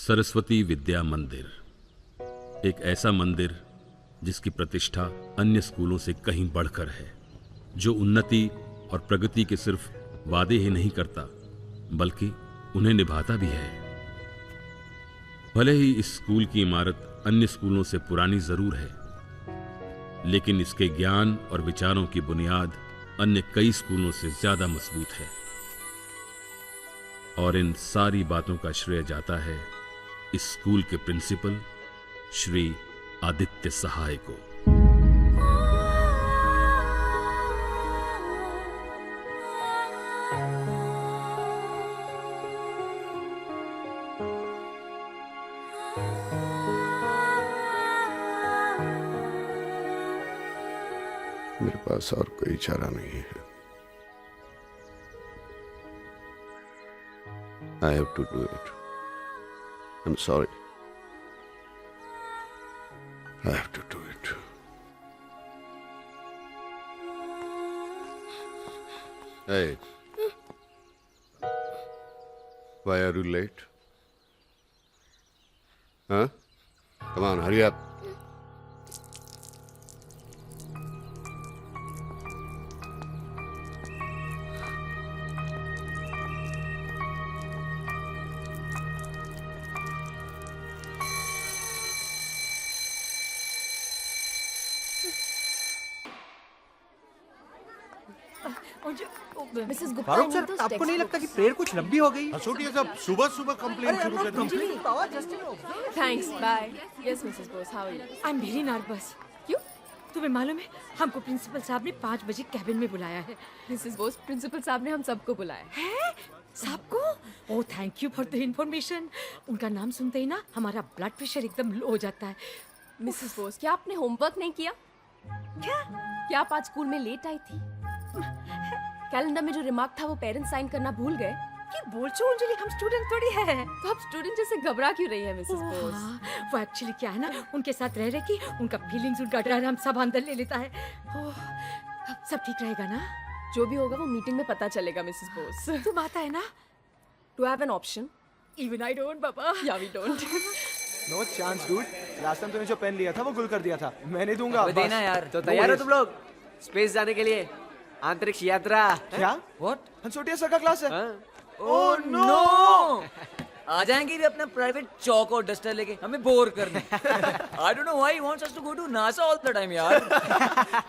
सरस्वती विद्या मंदिर, एक ऐसा मंदिर जिसकी प्रतिष्ठा अन्य स्कूलों से कहीं बढ़कर है, जो उन्नति और प्रगति के सिर्फ वादे ही नहीं करता बल्कि उन्हें निभाता भी है। भले ही इस स्कूल की इमारत अन्य स्कूलों से पुरानी जरूर है, लेकिन इसके ज्ञान और विचारों की बुनियाद अन्य कई स्कूलों से ज्यादा मजबूत है। और इन सारी बातों का श्रेय जाता है इस स्कूल के प्रिंसिपल श्री आदित्य सहाय को। मेरे पास और कोई चारा नहीं है। I have to do it. I'm sorry. I have to do it. Hey. Why are you late? Huh? Come on, hurry up. Mrs Gupta, Farooq sir, आपको नहीं लगता कि प्रेयर कुछ लंबी हो गई? हसूटिया साहब सुबह सुबह कंप्लेंट शुरू कर दी। Thanks, bye. Yes Mrs Bose, how are you? I am very nervous. क्यों? तुम्हें मालूम है, हमको प्रिंसिपल साहब ने 5 बजे कैबिन में बुलाया है। मिसेस बोस, प्रिंसिपल साहब ने हम सबको बुलाया है? सबको? Oh, thank you for the information. उनका नाम सुनते ही ना हमारा ब्लड प्रेशर एकदम लो हो जाता है। मिसेस बोस, क्या आपने होमवर्क नहीं किया? क्या आप आज स्कूल में लेट आई थी? कैलेंडर में जो रिमार्क था वो पेरेंट्स साइन करना भूल गए? क्या बोल चो अंजलि, हम स्टूडेंट थोड़ी है। तो आप स्टूडेंट जैसे घबरा क्यों रही है मिसेस बोस? हाँ, वो एक्चुअली क्या है ना, उनके साथ रह की उनका फीलिंग्स, उनका डर हम सब अंदर ले लेता है। ओह, सब ठीक रहेगा ना? जो भी होगा वो मीटिंग में पता चलेगा मिसेस बोस। तुम आता है ना? Do have an option? Even I don't बाबा। या we don't. No chance dude. Last time तूने जो पेन लिया था वो गुल कर दिया था। मैं नहीं दूंगा। देना यार। तो तैयार हो तुम लोग स्पेस जाने के लिए? अंतरिक्ष यात्रा। क्या? व्हाट? हंसोटिया सर का क्लास है। Oh no! आ जाएंगे भी अपना प्राइवेट चौक और डस्टर लेके हमें बोर करने। I don't know why he wants us to go to NASA all the time यार।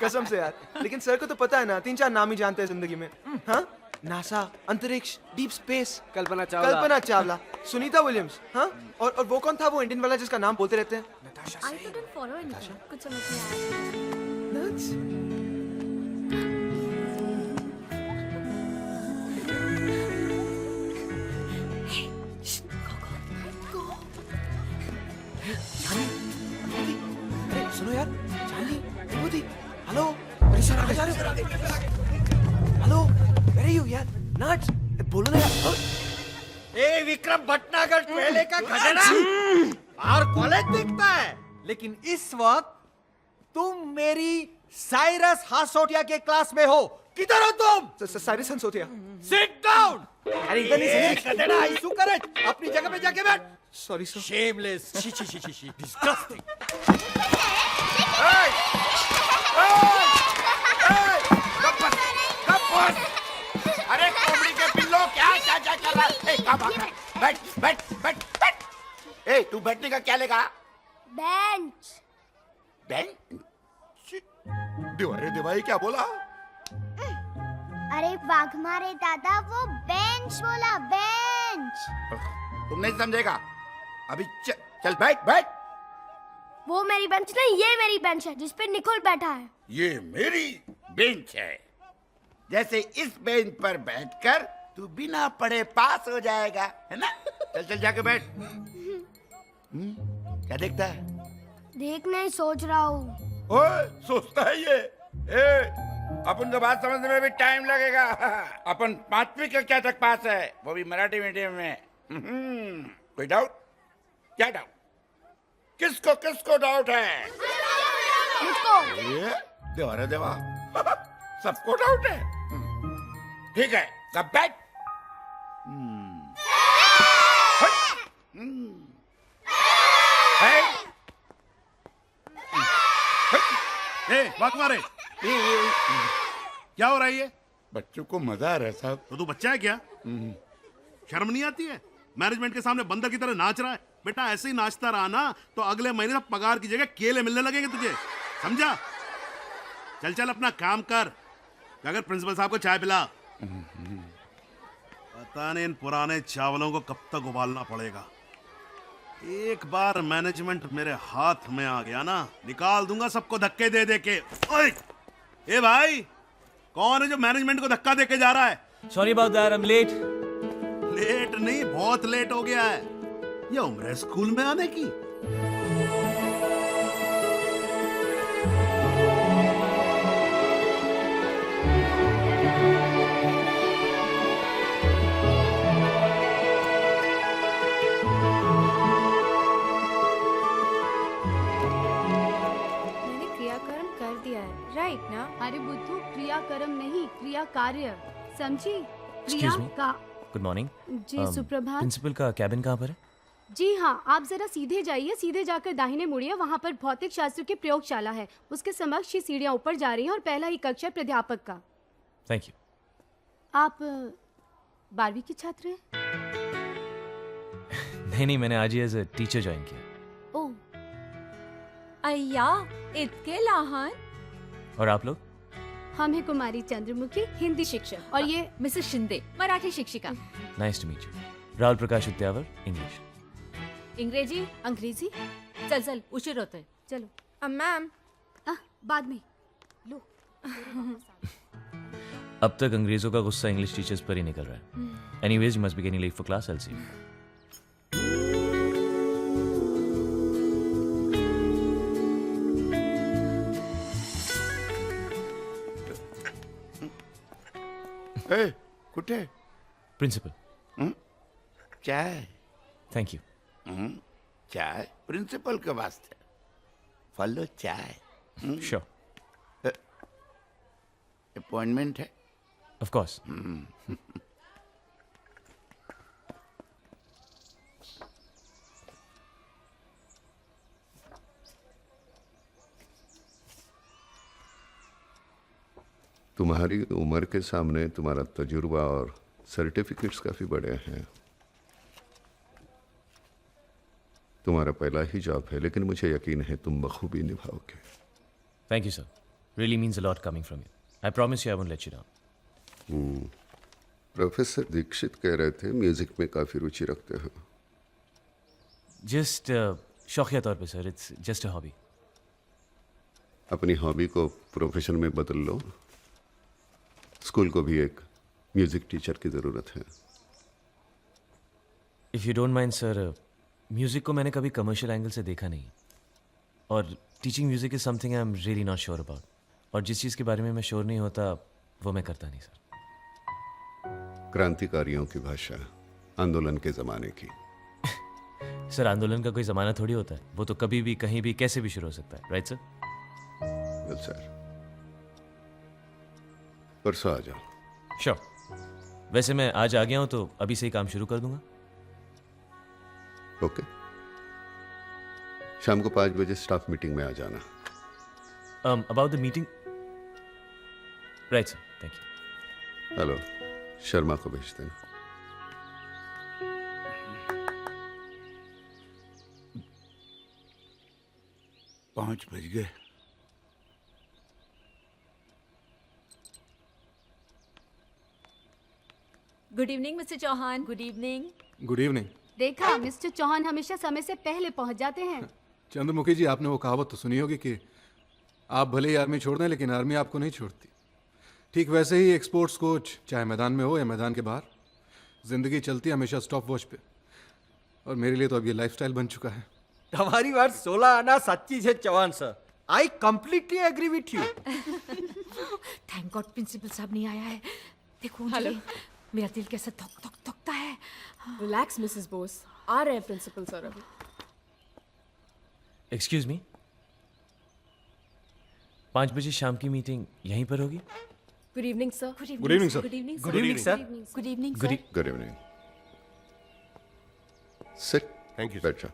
कसम से यार, लेकिन सर को तो पता है ना, 3-4 नाम ही जानते हैं जिंदगी में। हाँ, नासा, अंतरिक्ष, deep space, Kalpana Chawla, Sunita Williams. हाँ, और वो कौन था वो इंडियन वाला जिसका नाम बोलते रहते हैं? I couldn't follow anything. कुछ समझ नहीं आया। सुनो यार, चांदी, विभूति, हेलो, अरे सर आ गए। हेलो, वेयर आर यू यार? नट्स, बोलो ना यार। ए विक्रम भटनागर पहले का खजाना और कॉलेज दिखता है, लेकिन इस वक्त तुम मेरी साइरस हासोटिया के क्लास में हो। किधर हो तुम? साइरस हंसोटिया। Sit down. अरे इधर नहीं सर। गधेड़ा, आइसू करे, अपनी जगह पे जाके बैठ। Sorry sir. Shameless, she, disgusting. अरे कोबड़ी के पिल्लो, क्या कर रहा है? बैठ। ए, तू बैठने का क्या लेगा? बेंच। अरे देवाई क्या बोला? अरे वाघ मारे दादा, वो बेंच बोला, बेंच। तुम नहीं समझेगा। अभी चल बैठ। वो मेरी बेंच नहीं, ये मेरी बेंच है जिसपे निकोल बैठा है। ये मेरी बेंच है। जैसे इस बेंच पर बैठकर तू बिना पढ़े पास हो जाएगा, है ना? चल जाके बैठ। क्या देखता है? देखना ही सोच रहा हूँ। ओए, सोचता है ये। अपन तो बात समझने में भी टाइम लगेगा। अपन 5वीं कक्षा तक पास है, वो भी मराठी मीडियम में। कोई डाउट? क्या डाउट? किसको डाउट है? मुझको। देवा रे देवा। सबको डाउट है। ठीक है, अब बैठ। वाक मारे। क्या हो रहा है ये? बच्चों को मजा आ रहा है साहब। तो तू बच्चा है क्या? शर्म नहीं आती है? मैनेजमेंट के सामने बंदर की तरह नाच रहा है। बेटा ऐसे ही नाचता रहा ना तो अगले महीने तक पगार की जगह केले मिलने लगेंगे तुझे, समझा? चल चल अपना काम कर, अगर प्रिंसिपल साहब को चाय पिला। पता नहीं इन पुराने चावलों को कब तक उबालना पड़ेगा। एक बार मैनेजमेंट मेरे हाथ में आ गया ना, निकाल दूंगा सबको धक्के दे दे के। ओए! ए भाई, कौन है जो मैनेजमेंट को धक्का दे के जा रहा है? Sorry about that, I am late. Late नहीं, बहुत लेट हो गया है। ये उम्र है स्कूल में आने की। मैंने क्रियाकर्म कर दिया है, राइट ना? अरे बुद्धू, क्रियाकर्म नहीं, क्रिया कार्य, समझी? Excuse me? का गुड मॉर्निंग। जी सुप्रभात। प्रिंसिपल का कैबिन कहाँ पर है? जी हाँ, आप जरा सीधे जाइए, सीधे जाकर दाहिने मुड़िए, वहाँ पर भौतिक शास्त्र की प्रयोगशाला है। उसके समक्ष ये सीढ़ियाँ ऊपर जा रही हैं और पहला ही कक्षा प्राध्यापक का। Thank you. आप 12वीं के छात्र हैं? नहीं, मैंने आज ही एज अ टीचर ज्वाइन किया। ओह, अय्या इतके लहान. और आप लोग? हम हैं कुमारी चंद्रमुखी, हिंदी शिक्षक, और ये मिसेस शिंदे, मराठी शिक्षिका. Nice to meet you. Rahul Prakash Udyavar, English. इंग्रेजी. अंग्रेजी। चल चल, उशीर होतोय. चलो मैम. बाद में लो। अब तक अंग्रेजों का गुस्सा इंग्लिश टीचर्स पर ही निकल रहा है. Anyways, you must be getting late for class. I will see you. ए, कुठे? प्रिंसिपल. चाय. Thank you. चाय प्रिंसिपल के वास्ते. फॉलो चाय. श्योर. अपॉइंटमेंट है? Of course. तुम्हारी उम्र के सामने तुम्हारा तजुर्बा और सर्टिफिकेट्स काफ़ी बड़े हैं. तुम्हारा पहला ही जॉब है, लेकिन मुझे यकीन है तुम बखूबी निभाओगे. Thank you sir. Really means a lot coming from you. I promise you I won't let you down. Professor Dikshit कह रहे थे म्यूजिक में काफ़ी रुचि रखते हो. जस्ट शौकिया तौर पे sir. It's just a hobby. अपनी हॉबी को प्रोफेशन में बदल लो. स्कूल को भी एक म्यूजिक टीचर की ज़रूरत है. If you don't mind sir, music को मैंने कभी कमर्शियल एंगल से देखा नहीं. और teaching music is something I am really not sure about. और जिस चीज़ के बारे में मैं श्योर नहीं होता वो मैं करता नहीं सर. क्रांतिकारियों की भाषा, आंदोलन के ज़माने की. सर, आंदोलन का कोई ज़माना थोड़ी होता है. वो तो कभी भी, कहीं भी, कैसे भी शुरू हो सकता है. Right sir? वेल सर, परसों आ जाओ. श्योर. वैसे मैं आज आ गया हूँ तो अभी से ही काम शुरू कर दूंगा. ओके. शाम को 5 बजे स्टाफ मीटिंग में आ जाना. About the meeting. Right sir. Thank you. Hello, Sharma को भेज देना. पाँच बज गए. Good evening mister Chauhan. Good evening. Good evening. देखा, मिस्टर चौहान हमेशा समय से पहले पहुंच जाते हैं. चंद्रमुखी जी, आपने वो कहावत तो सुनी होगी कि आप भले ही आर्मी छोड़ दें लेकिन आर्मी आपको नहीं छोड़ती. ठीक वैसे ही एक स्पोर्ट्स कोच, चाहे मैदान में हो या मैदान के बाहर, जिंदगी चलती है हमेशा स्टॉप वॉच पे. और मेरे लिए तो अब ये लाइफस्टाइल बन चुका है. તમારી વાત 16 આના સાચી છે Chauhan sir. I completely agree with you. Thank god principal साहब नहीं आया है. देखो हेलो, मेरा दिल कैसा धक धक धकता है. Relax Mrs Bose. आ रहे हैं प्रिंसिपल सर अभी. Excuse me. 5 बजे शाम की मीटिंग यहीं पर होगी? Good evening sir. Good evening sir. Good evening good evening sir. Good evening good sir. Good evening. Sit. Thank you. बैठ जाओ.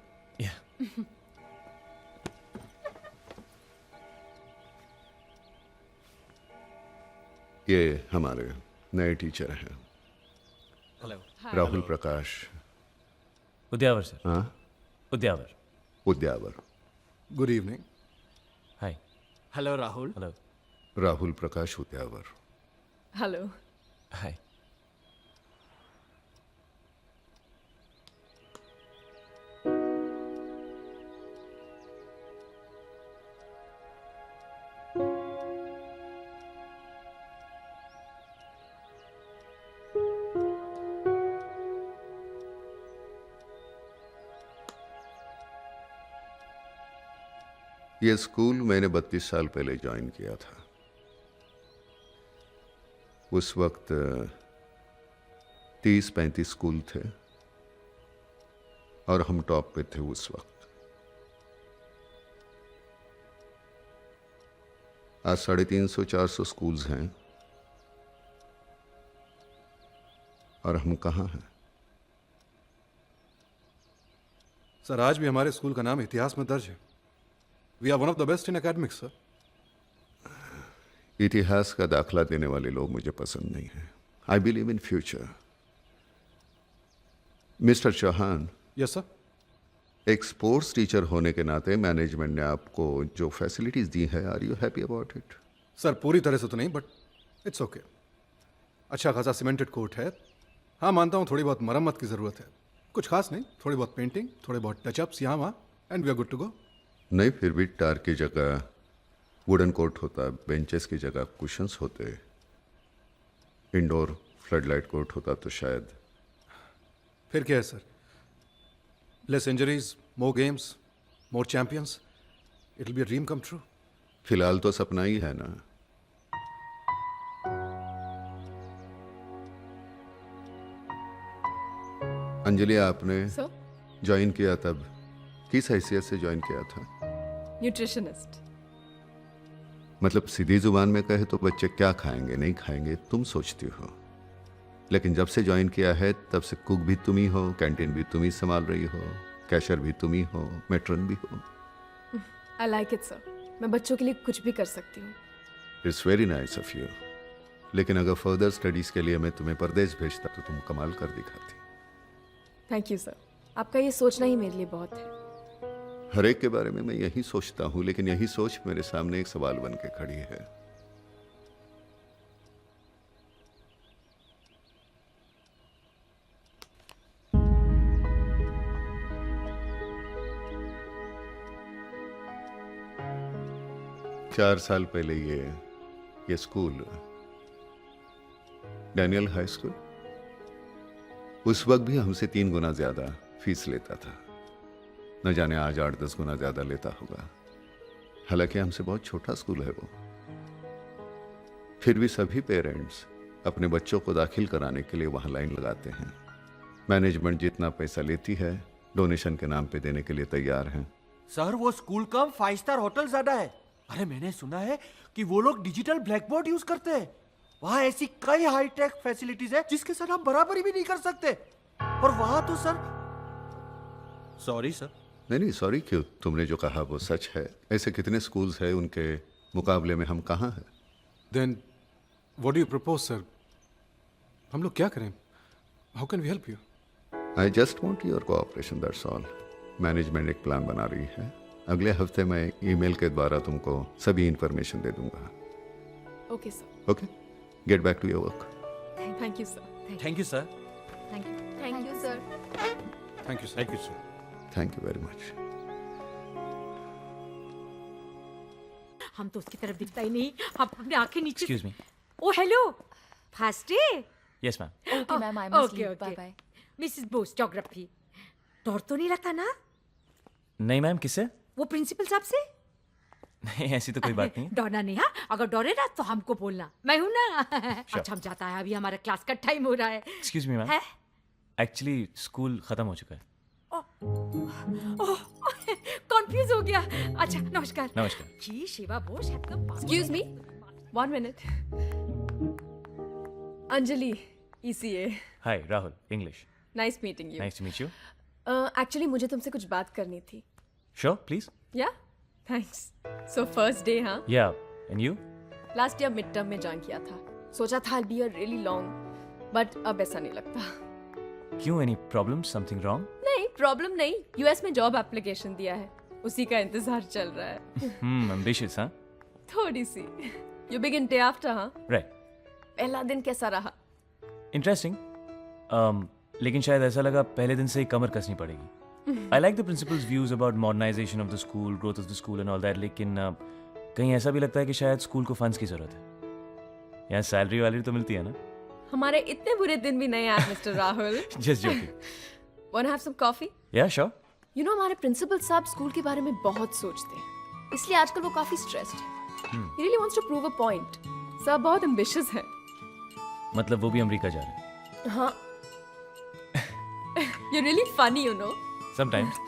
ये हमारे नए टीचर हैं राहुल प्रकाश। उद्यावर सर। हाँ, Udyavar. Udyavar. Good evening. Hi. Hello Rahul. Hello. Rahul Prakash Udyavar. Hello. Hi. ये स्कूल मैंने 32 साल पहले ज्वाइन किया था। उस वक्त 30-35 स्कूल थे और हम टॉप पे थे उस वक्त। आज 350-400 स्कूल्स हैं और हम कहाँ हैं? सर आज भी हमारे स्कूल का नाम इतिहास में दर्ज है। We are one of the best in academics sir. इतिहास का दाखला देने वाले लोग मुझे पसंद नहीं हैं। I believe in future. Mister Chauhan. Yes sir. एक स्पोर्ट्स टीचर होने के नाते मैनेजमेंट ने आपको जो फैसिलिटीज दी है, are you happy about it? Sir पूरी तरह से तो नहीं, बट इट्स ओके। अच्छा खासा सीमेंटेड कोर्ट है। हाँ मानता हूँ थोड़ी बहुत मरम्मत की ज़रूरत है, कुछ खास नहीं, थोड़ी बहुत पेंटिंग, थोड़े बहुत टचअप्स यहाँ वहाँ, and we are good to go. नहीं, फिर भी टार की जगह वुडन कोर्ट होता, बेंचेस की जगह कुशंस होते, इंडोर फ्लडलाइट कोर्ट होता तो शायद। फिर क्या है sir? Less injuries, more games, more champions, it will be a dream come true. फिलहाल तो सपना ही है ना। अंजलि, आपने सो ज्वाइन किया तब किस हैसियत से ज्वाइन किया था? न्यूट्रिशनिस्ट। मतलब सीधी जुबान में कहे तो बच्चे क्या खाएंगे नहीं खाएंगे तुम सोचती हो, लेकिन जब से ज्वाइन किया है तब से कुक भी तुम ही हो, कैंटीन भी तुम ही संभाल रही हो, कैशियर भी तुम ही हो, मेट्रन भी हो। I like it sir. मैं बच्चों के लिए कुछ भी कर सकती हूँ। It's very nice of you. लेकिन अगर फर्दर स्टडीज के लिए मैं तुम्हें परदेश भेजता तो तुम कमाल कर दिखाती। Thank you sir. आपका ये सोचना ही मेरे लिए बहुत है। हर एक के बारे में मैं यही सोचता हूं, लेकिन यही सोच मेरे सामने एक सवाल बन के खड़ी है। चार साल पहले ये स्कूल, डैनियल हाई स्कूल, उस वक्त भी हमसे 3 गुना ज्यादा फीस लेता था। न जाने आज 8-10 गुना ज्यादा लेता होगा। हालांकि हमसे बहुत छोटा स्कूल है वो। फिर भी सभी पेरेंट्स अपने बच्चों को दाखिल कराने के लिए वहां लाइन लगाते हैं। मैनेजमेंट जितना पैसा लेती है डोनेशन के नाम पे देने के लिए तैयार हैं। सर वो स्कूल कम 5 स्टार होटल ज्यादा है। अरे मैंने सुना है कि वो लोग डिजिटल ब्लैक बोर्ड यूज करते हैं। वहां ऐसी कई हाईटेक फैसिलिटीज है जिसके साथ आप बराबरी भी नहीं कर सकते। और वहां तो सर, सॉरी सर। नहीं सॉरी क्यों, तुमने जो कहा वो सच है। ऐसे कितने स्कूल्स हैं, उनके मुकाबले में हम कहाँ हैं? Then what do you propose sir? हम लोग क्या करें? How can we help you? I just want your cooperation, that's all. Management एक प्लान बना रही है। अगले हफ्ते मैं ईमेल के द्वारा तुमको सभी इंफॉर्मेशन दे दूंगा। Okay sir. Okay, get back to your work. Thank you sir. Thank you sir. Thank you sir. Thank you sir. Thank you very much. हम तो उसकी तरफ दिखता ही नहीं। हम अपने आंखें नीचे। Excuse me. Oh hello, first day. Yes ma'am. Okay ma'am, I must okay leave. Okay. Bye bye. Mrs Bose, geography. डर तो नहीं लगता ना नहीं मैम, किससे? वो प्रिंसिपल साहब से? नहीं ऐसी तो कोई बात नहीं है। डरना नहीं। हाँ, अगर डरे ना तो हमको बोलना, मैं हूं ना। अच्छा हम जाता है, अभी हमारा क्लास का टाइम हो रहा है। एक्सक्यूज मी मैम, है? एक्चुअली स्कूल खत्म हो चुका है। कंफ्यूज हो गया। अच्छा नमस्कार। नमस्कार। जी शिवा बोस एकदम। Excuse me, 1 minute. Anjali, ECA। Hi Rahul, English. Nice meeting you. Nice to meet you. Actually मुझे तुमसे कुछ बात करनी थी। Sure please. Yeah thanks. So first day, हाँ? Yeah and you? Last year mid term में ज्वाइन किया था। सोचा था I'll be a really long, but अब ऐसा नहीं लगता। क्यों, एनी प्रॉब्लम, समथिंग रॉन्ग? नहीं, प्रॉब्लम नहीं, यूएस में जॉब एप्लीकेशन दिया है, उसी का इंतजार चल रहा है। एम्बिशियस, हाँ? थोड़ी सी। You begin day after, हाँ? राइट। पहला दिन कैसा रहा? इंटरेस्टिंग। लेकिन शायद ऐसा लगा पहले दिन से ही कमर कसनी पड़ेगी। I like the principal's views about modernisation of the school, growth of the school and all that, लेकिन कहीं ऐसा भी लगता है कि शायद स्कूल को फंड्स की जरूरत है। यहाँ सैलरी वाली तो मिलती है ना? हमारे इतने बुरे दिन भी नहीं आए mister Rahul. Just joking. Wanna have some coffee? या श्योर। You know, हमारे प्रिंसिपल साहब स्कूल के बारे में बहुत सोचते हैं, इसलिए आजकल वो काफी स्ट्रेस्ड है। He really wants to prove a point. सब बहुत ambitious है। मतलब वो भी अमेरिका जा रहे हैं? हाँ। You're really funny, you know. Sometimes.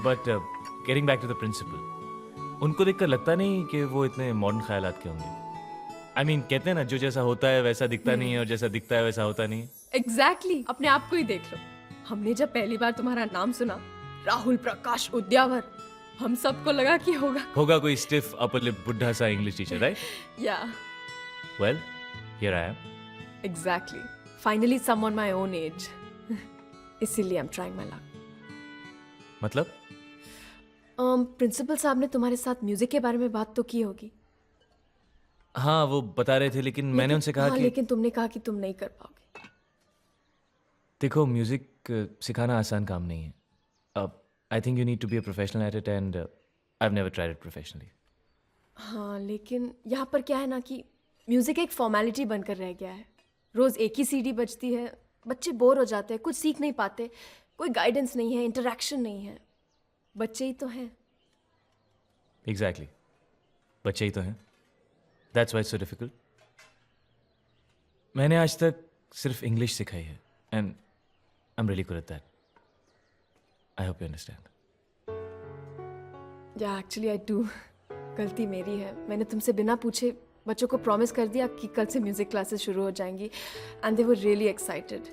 But getting back to the principal, उनको देखकर लगता नहीं कि वो इतने मॉडर्न ख्यालात के होंगे। I mean, कहते हैं ना, जो जैसा होता है वैसा दिखता नहीं है और जैसा दिखता है वैसा होता नहीं है। Exactly. अपने आप को ही देख लो। हमने जब पहली बार तुम्हारा नाम सुना, राहुल प्रकाश उद्यावर, हम सबको लगा कि होगा कोई स्टिफ अपर लिप बुढ़ा सा English teacher, right? Yeah. Well, here I am. Exactly. Finally someone my own age. इसीलिए I'm trying my luck. मतलब? प्रिंसिपल साहब ने तुम्हारे साथ म्यूजिक के बारे में बात तो की होगी। हाँ, वो बता रहे थे, लेकिन मैंने उनसे कहा हाँ, कि लेकिन तुमने कहा कि तुम नहीं कर पाओगे। देखो, म्यूजिक सिखाना आसान काम नहीं है। I think you need to be a professional at it and I have never tried it professionally. हाँ, लेकिन यहाँ पर क्या है ना कि म्यूजिक एक फॉर्मेलिटी बनकर रह गया है। रोज एक ही सीडी बजती है, बच्चे बोर हो जाते हैं, कुछ सीख नहीं पाते, कोई गाइडेंस नहीं है, इंटरेक्शन नहीं है। बच्चे ही तो हैं। एग्जैक्टली, बच्चे ही तो हैं। That's why it's so difficult. मैंने आज तक सिर्फ इंग्लिश सिखाई है and I am really good at that. I hope you understand. या एक्चुअली आई डू। गलती मेरी है, मैंने तुमसे बिना पूछे बच्चों को प्रॉमिस कर दिया कि कल से म्यूजिक क्लासेस शुरू हो जाएंगी and they were really excited.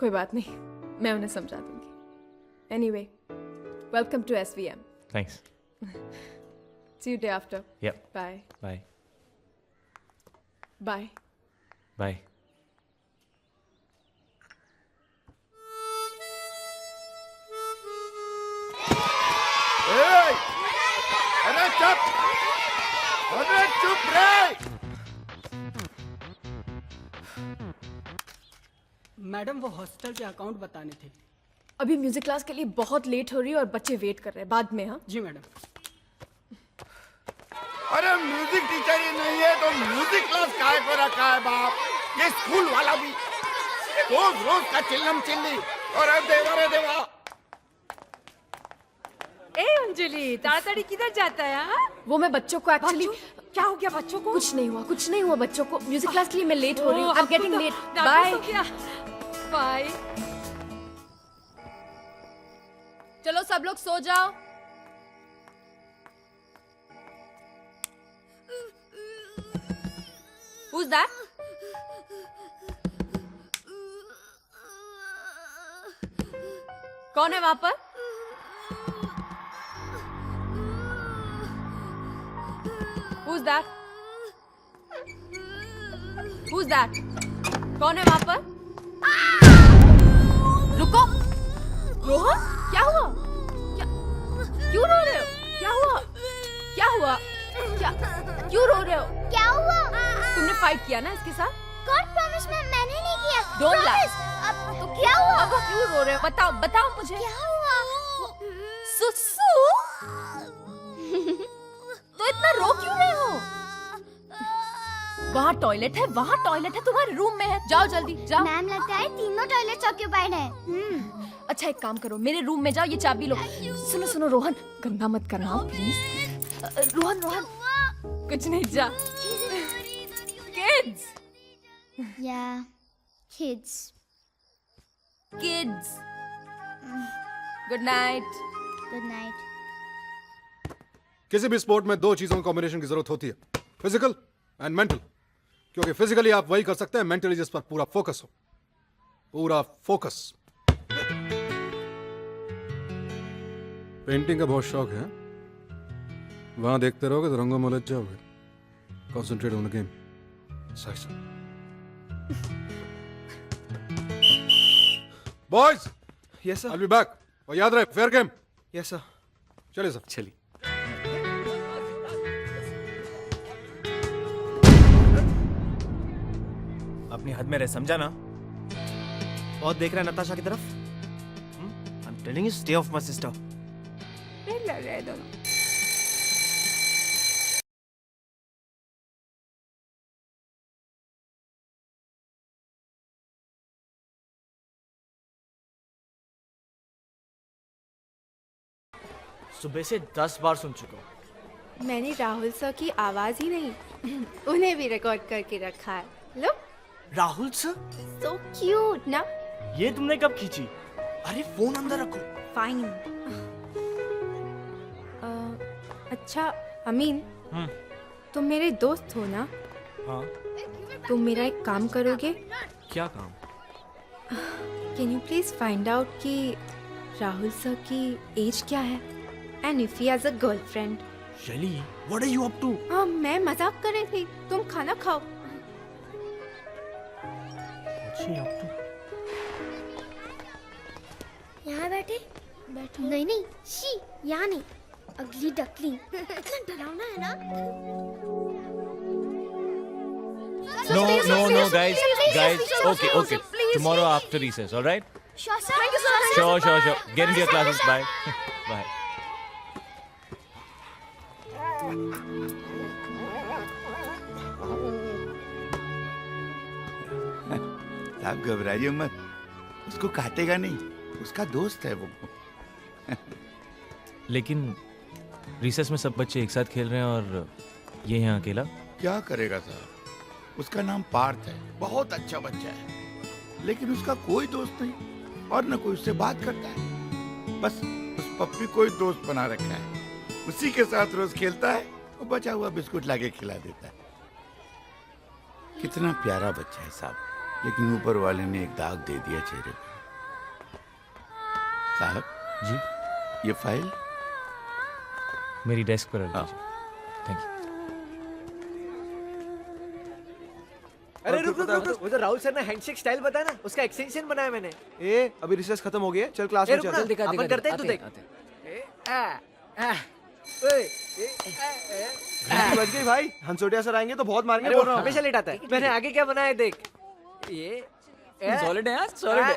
कोई बात नहीं, मैं उन्हें समझा दूंगी। Anyway, welcome to SVM. Thanks. See you day after. Yep. Bye. Bye. Bye. Bye. अरे चुप! अरे चुप रे! मैडम, वो हॉस्टल के अकाउंट बताने थे। अभी म्यूजिक क्लास के लिए बहुत लेट हो रही है और बच्चे वेट कर रहे हैं, बाद में। हाँ जी मैडम। अरे म्यूजिक टीचर ही नहीं है तो म्यूजिक क्लास काहे को रखा है बाप? ये स्कूल वाला भी रोज रोज का चिल्लम चिल्ली। अरे देवा रे देवा! ए अंजलि, ताड़ाताड़ी किधर जाता है? हाँ? वो मैं बच्चों को एक्चुअली क्या हो गया बच्चों को? कुछ नहीं हुआ बच्चों को। म्यूजिक क्लास के लिए मैं लेट हो रही हूँ। I am getting late. Bye bye. Bye. चलो सब लोग सो जाओ। Who's that? कौन है वहां पर? Who's that? Who's that? कौन है वहां पर? रुको। रोहन, क्या हुआ? क्यों रो रहे हो? क्या हुआ? क्यों रो रहे हो? क्या हुआ? तुमने फाइट किया ना इसके साथ? गॉड प्रॉमिस मैंने नहीं किया। Don't lie. Promise. अब तो क्या हुआ? अब क्यों रो रहे हो? बताओ मुझे। क्या हुआ? सुसु? तो इतना रो क्यों रहे हो? वहाँ टॉयलेट है तुम्हारे रूम में है। जाओ जल्दी जाओ। मैम, लगता है तीनों टॉयलेट्स ऑक्यूपाइड है। अच्छा, एक काम करो, मेरे रूम में जाओ, ये चाबी लो। सुनो रोहन, गंदा मत करना प्लीज। रोहन, कुछ नहीं, जा। Kids. Yeah, kids. Good night. Good night. किसी भी स्पोर्ट में दो चीजों की कॉम्बिनेशन की जरूरत होती है, फिजिकल एंड मेंटल। क्योंकि फिजिकली आप वही कर सकते हैं, मेंटली जिस पर पूरा फोकस हो। पूरा फोकस। पेंटिंग का बहुत शौक है? वहां देखते रहोगे तो रंगों में उलझ जाओगे। Concentrate on the game. सही। Boys yes sir. I will be back. और याद रहे फेयर गेम। Yes sir. चलिए सर। चलिए। अपनी हद में रह, समझा ना? बहुत देख रहा है नताशा की तरफ। I am telling you stay of my sister. रहे दोनों। सुबह से 10 बार सुन चुका हूँ। मैंने राहुल सर की आवाज ही नहीं उन्हें भी रिकॉर्ड करके रखा है। लो। राहुल सर? सो क्यूट ना। ये तुमने कब खींची? अरे फोन अंदर रखो। फाइन। अच्छा अमीन, तुम मेरे दोस्त हो ना? हाँ। तुम मेरा एक काम करोगे? क्या काम? Can you please find out कि राहुल सर की एज क्या है and if he has a girlfriend. Shaily, what are you up to? हाँ, मैं मजाक कर रही थी। तुम खाना खाओ। यहाँ बैठे? नहीं नहीं, शी, यहाँ नहीं। अगली डकली। इतना डरावना है ना? No, guys. Okay. Tomorrow after recess, all right? Sure, sir. Thank you, sir. Sure. Get into your classes. Bye. Bye. आप घबराइए मत, उसको काटेगा नहीं, उसका दोस्त है वो। लेकिन रिसेस में सब बच्चे एक साथ खेल रहे हैं और ये यहाँ अकेला। क्या करेगा साहब, उसका नाम पार्थ है, बहुत अच्छा बच्चा है, लेकिन उसका कोई दोस्त नहीं और न कोई उससे बात करता है। बस उस पप्पी को ही दोस्त बना रखा है, उसी के साथ रोज खेलता है और बचा हुआ बिस्कुट लाके खिला देता है। कितना प्यारा बच्चा है साहब, लेकिन ऊपर वाले ने एक दाग दे दिया चेहरे पे। साहब जी, ये फाइल मेरी डेस्क पर रख दीजिए। Thank you. अरे रुक, वो तो राहुल सर ने हैंडशेक स्टाइल बताया ना, उसका एक्सटेंशन बनाया मैंने। ए, अभी रिसर्च खत्म हो गया, चल क्लास में चल। अपन करते हैं, तू देख। बच गई भाई। हंसोटिया सर आएंगे तो बहुत मारेंगे, बोल रहा हूं। हमेशा लेट आता है। मैंने आगे क्या बनाया देख। ये सॉलिड है, सॉलिड है।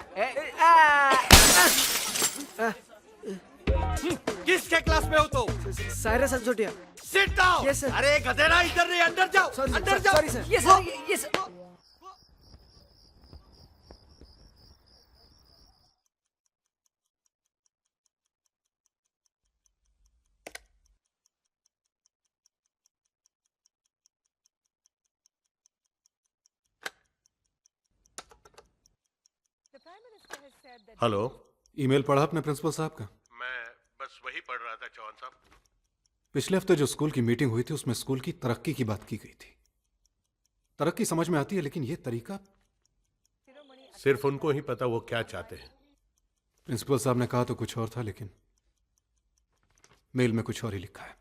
किसके क्लास में हो तो? Cyrus Hansotia. Sit down. Yes sir. अरे गधेड़ा, इधर नहीं, अंदर जाओ, अंदर जाओ। Sorry sir. Yes sir. Hello. Email पढ़ा आपने प्रिंसिपल साहब का? मैं बस वही पढ़ रहा था चौहान साहब। पिछले हफ्ते जो स्कूल की मीटिंग हुई थी उसमें स्कूल की तरक्की की बात की गई थी। तरक्की समझ में आती है, लेकिन ये तरीका सिर्फ उनको ही पता वो क्या चाहते हैं। प्रिंसिपल साहब ने कहा तो कुछ और था, लेकिन मेल में कुछ और ही लिखा है।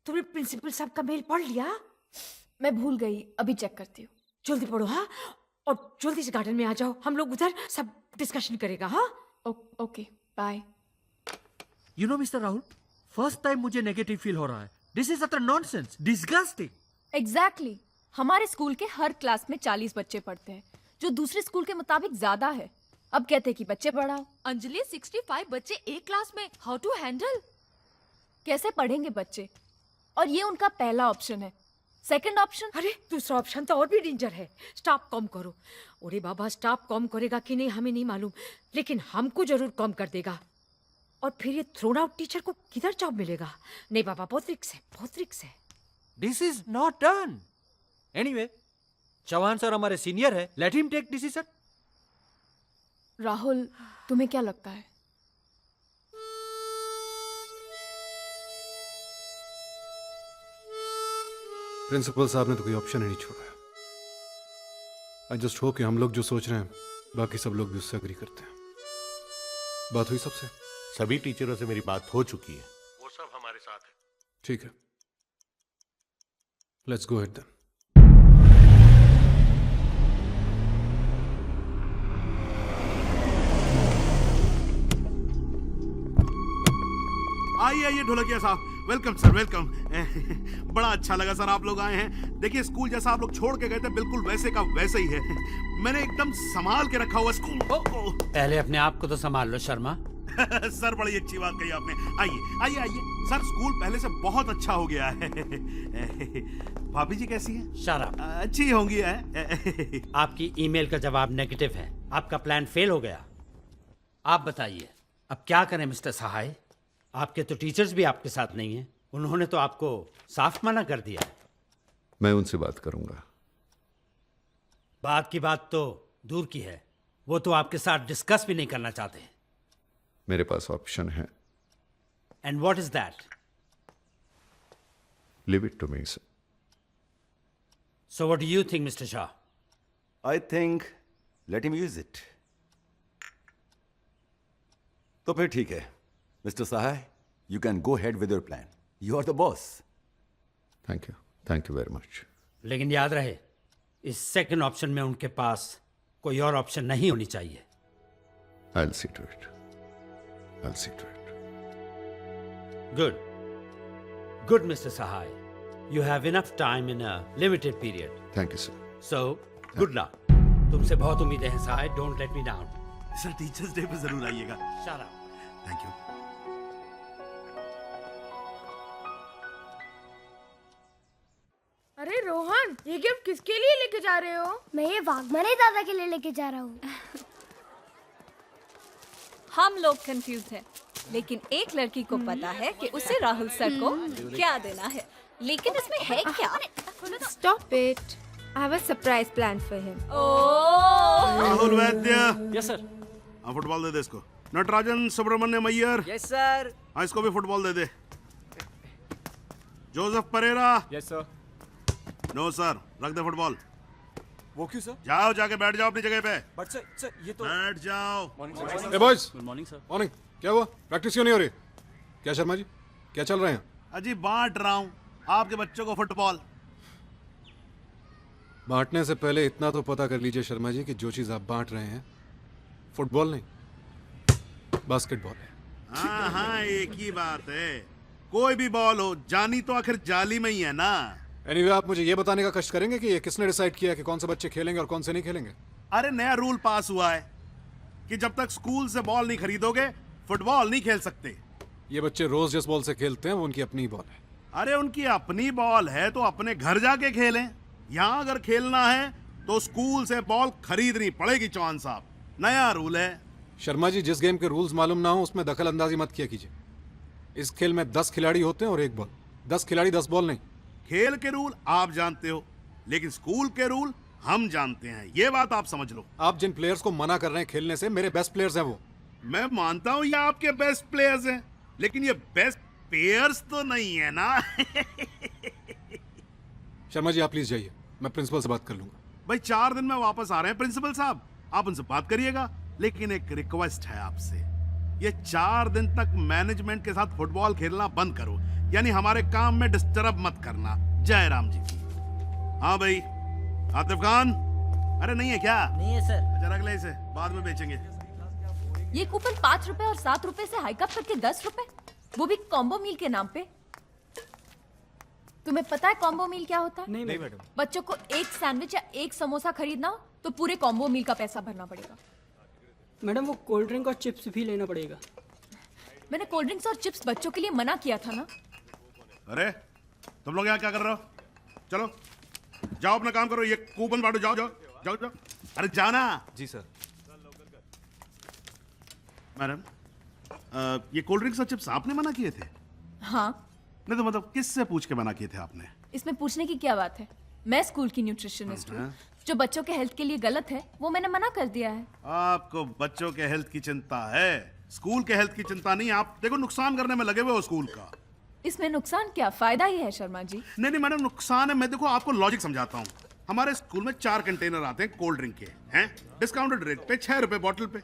तुमने प्रिंसिपल साहब का मेल पढ़ लिया? मैं भूल गई, अभी चेक करती हूँ। जल्दी पढ़ो हाँ, और जल्दी से गार्डन में आ जाओ, हम लोग उधर सब डिस्कशन करेगा। हाँ okay, bye. You know Mr Rahul, first time मुझे नेगेटिव फील हो रहा है। This is utter nonsense, disgusting. Exactly. हमारे स्कूल के हर क्लास में 40 बच्चे पढ़ते हैं, जो दूसरे स्कूल के मुताबिक ज्यादा है। अब कहते हैं कि बच्चे पढ़ाओ। अंजलि, 65 बच्चे एक क्लास में, हाउ टू हैंडल? कैसे पढ़ेंगे बच्चे? और ये उनका पहला ऑप्शन है। Second option? अरे दूसरा ऑप्शन तो और भी डेंजर है, स्टाफ कम करो। अरे बाबा, स्टाफ कम करेगा कि नहीं हमें नहीं मालूम, लेकिन हमको जरूर कम कर देगा। और फिर ये थ्रोन आउट टीचर को किधर जॉब मिलेगा? नहीं बाबा, बहुत रिस्क है, बहुत रिस्क है। This is not done. Anyway, Chauhan sir हमारे सीनियर है, let him take decision. Rahul, तुम्हें क्या लगता है? प्रिंसिपल साहब ने तो कोई ऑप्शन ही नहीं छोड़ा है। आई जस्ट होप कि हम लोग जो सोच रहे हैं बाकी सब लोग भी उससे एग्री करते हैं। बात हुई सबसे? सभी टीचरों से मेरी बात हो चुकी है, वो सब हमारे साथ है। ठीक है, लेट्स गो अहेड देन। आइए ढोलकिया साहब, वेलकम सर वेलकम। बड़ा अच्छा लगा सर आप लोग आए हैं। देखिए स्कूल जैसा आप लोग छोड़ के गए थे बिल्कुल वैसे का वैसे ही है। मैंने एकदम संभाल के रखा हुआ स्कूल। पहले अपने आप को तो संभाल लो शर्मा। सर बड़ी अच्छी बात कही आपने। आइए आइए आइए सर, स्कूल पहले से बहुत अच्छा हो गया है। भाभी जी कैसी हैं? शराब अच्छी होंगी है। आपकी ईमेल का जवाब नेगेटिव है, आपका प्लान फेल हो गया। आप बताइए अब क्या करें मिस्टर सहाय? आपके तो टीचर्स भी आपके साथ नहीं हैं, उन्होंने तो आपको साफ मना कर दिया है। मैं उनसे बात करूंगा। बात की बात तो दूर की है, वो तो आपके साथ डिस्कस भी नहीं करना चाहते। मेरे पास ऑप्शन है। And what is that? Leave it to me sir. So what do you think Mr Shah? I think let him use it. तो फिर ठीक है Mr Sahay, you can go ahead with your plan. You are the boss. Thank you very much. लेकिन याद रहे, इस second option में उनके पास कोई और ऑप्शन नहीं होनी चाहिए। I'll see to it. Good. Good, Mr. Sahai. You have enough time in a limited period. Thank you, sir. So, good luck. तुमसे बहुत उम्मीदें हैं सहाय। Don't let me down. Sir teachers day पे जरूर आइएगा। Shut up. Thank you. अरे रोहन, ये gift किसके लिए लेके जा रहे हो? मैं ये वाघमारे दादा के लिए लेके जा रहा हूँ। हम लोग कंफ्यूज हैं, लेकिन एक लड़की को पता है कि उसे राहुल सर को क्या देना है, लेकिन इसमें है क्या? Stop it. I have a surprise plan for him. Rahul Vaidya. Yes sir. हाँ फुटबॉल दे दे इसको। नटराजन सुब्रमण्यम अय्यर। Yes sir. हाँ इसको भी फुटबॉल दे दे। Joseph Pereira. Yes sir. No sir, रख दे फुटबॉल। वो क्यों सर? जाओ जाके बैठ जाओ अपनी जगह पे। बट सर ये तो बैठ जाओ। ए boys, good morning sir. Morning. क्या हुआ? प्रैक्टिस क्यों नहीं हो रही? क्या शर्मा जी, क्या चल रहे हैं? अजी बांट रहा हूँ आपके बच्चों को फुटबॉल। बांटने से पहले इतना तो पता कर लीजिए शर्मा जी कि जो चीज आप बांट रहे हैं फुटबॉल नहीं, बास्केटबॉल है। हाँ हाँ एक ही बात है, कोई भी बॉल हो, जानी तो आखिर जाली में ही है ना। एनीवे, आप मुझे ये बताने का कष्ट करेंगे कि ये किसने डिसाइड किया कि कौन से बच्चे खेलेंगे और कौन से नहीं खेलेंगे? अरे नया रूल पास हुआ है कि जब तक स्कूल से बॉल नहीं खरीदोगे फुटबॉल नहीं खेल सकते। ये बच्चे रोज जिस बॉल से खेलते हैं वो उनकी अपनी बॉल है। अरे उनकी अपनी बॉल है तो अपने घर जाके खेलें। यहाँ अगर खेलना है तो स्कूल से बॉल खरीदनी पड़ेगी। चौहान साहब, नया रूल है। शर्मा जी, जिस गेम के रूल्स मालूम ना हो उसमें दखल अंदाजी मत किया कीजिए। इस खेल में 10 खिलाड़ी होते हैं और एक बॉल। 10 खिलाड़ी 10 बॉल नहीं। खेल के रूल आप जानते हो, लेकिन स्कूल के रूल हम जानते हैं, ये बात आप समझ लो। आप जिन प्लेयर्स को मना कर रहे हैं खेलने से, मेरे बेस्ट प्लेयर्स हैं वो। मैं मानता हूँ ये आपके बेस्ट प्लेयर्स हैं, लेकिन ये बेस्ट प्लेयर्स तो नहीं है ना। शर्मा जी, आप प्लीज जाइए, मैं प्रिंसिपल से बात कर लूंगा। भाई 4 दिन में वापस आ रहे हैं प्रिंसिपल साहब, आप उनसे बात करिएगा। लेकिन एक रिक्वेस्ट है आपसे, ये 4 दिन तक मैनेजमेंट के साथ फुटबॉल खेलना बंद करो, यानी हमारे काम में डिस्टर्ब मत करना। जय राम जी की। हाँ भाई आतिफ खान, अरे नहीं है क्या? नहीं है सर। अच्छा रख ले इसे, बाद में बेचेंगे। ये कूपन 5 रुपए और 7 रुपए से हाइकअप करके 10 रुपए, वो भी कॉम्बो मील के नाम पे। तुम्हें पता है कॉम्बो मील क्या होता है? नहीं मैडम। बच्चों को एक सैंडविच या एक समोसा खरीदना हो तो पूरे कॉम्बो मील का पैसा भरना पड़ेगा। मैडम वो कोल्ड ड्रिंक और चिप्स भी लेना पड़ेगा। मैंने कोल्ड ड्रिंक्स और चिप्स बच्चों के लिए मना किया था ना। अरे तुम लोग यहाँ क्या कर रहे हो? चलो जाओ अपना काम करो, ये कूपन बांटो। जाओ जाओ जाओ जाओ। अरे जाना। जी सर। मैडम, ये कोल्ड ड्रिंक्स और चिप्स आपने मना किए थे? हाँ। नहीं तो मतलब किससे पूछ के मना किए थे आपने? इसमें पूछने की क्या बात है, मैं स्कूल की न्यूट्रिशनिस्ट हूँ। जो बच्चों के हेल्थ के लिए गलत है वो मैंने मना कर दिया है। आपको बच्चों के हेल्थ की चिंता है, स्कूल के हेल्थ की चिंता नहीं। आप देखो नुकसान करने में लगे हुए हो स्कूल का। इसमें नुकसान क्या, फायदा ही है शर्मा जी। नहीं मैडम, नुकसान है। मैं देखो आपको लॉजिक समझाता हूँ। हमारे स्कूल में 4 कंटेनर आते हैं कोल्ड ड्रिंक के, हैं डिस्काउंटेड रेट पे 6 रुपए बॉटल पे।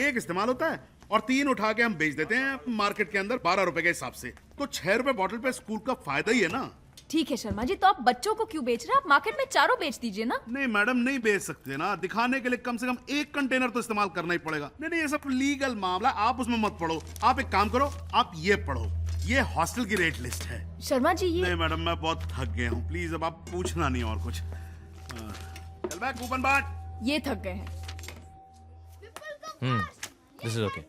एक इस्तेमाल होता है और 3 उठा के हम बेच देते हैं मार्केट के अंदर 12 रुपए के हिसाब से। तो 6 रुपए बॉटल पे स्कूल का फायदा ही है ना। ठीक है शर्मा जी, तो आप बच्चों को क्यों बेच रहे हैं? आप मार्केट में चारों बेच दीजिए ना। नहीं मैडम, नहीं बेच सकते ना। दिखाने के लिए कम से कम 1 कंटेनर तो इस्तेमाल करना ही पड़ेगा। नहीं ये सब लीगल मामला, आप उसमें मत पढ़ो। आप एक काम करो, आप ये पढ़ो, ये हॉस्टल की रेट लिस्ट है। शर्मा जी ये नहीं मैडम, मैं बहुत थक गया हूँ, प्लीज अब आप पूछना नहीं और कुछ। चल बैक, कूपन बांट। ये थक गए हैं। This is okay.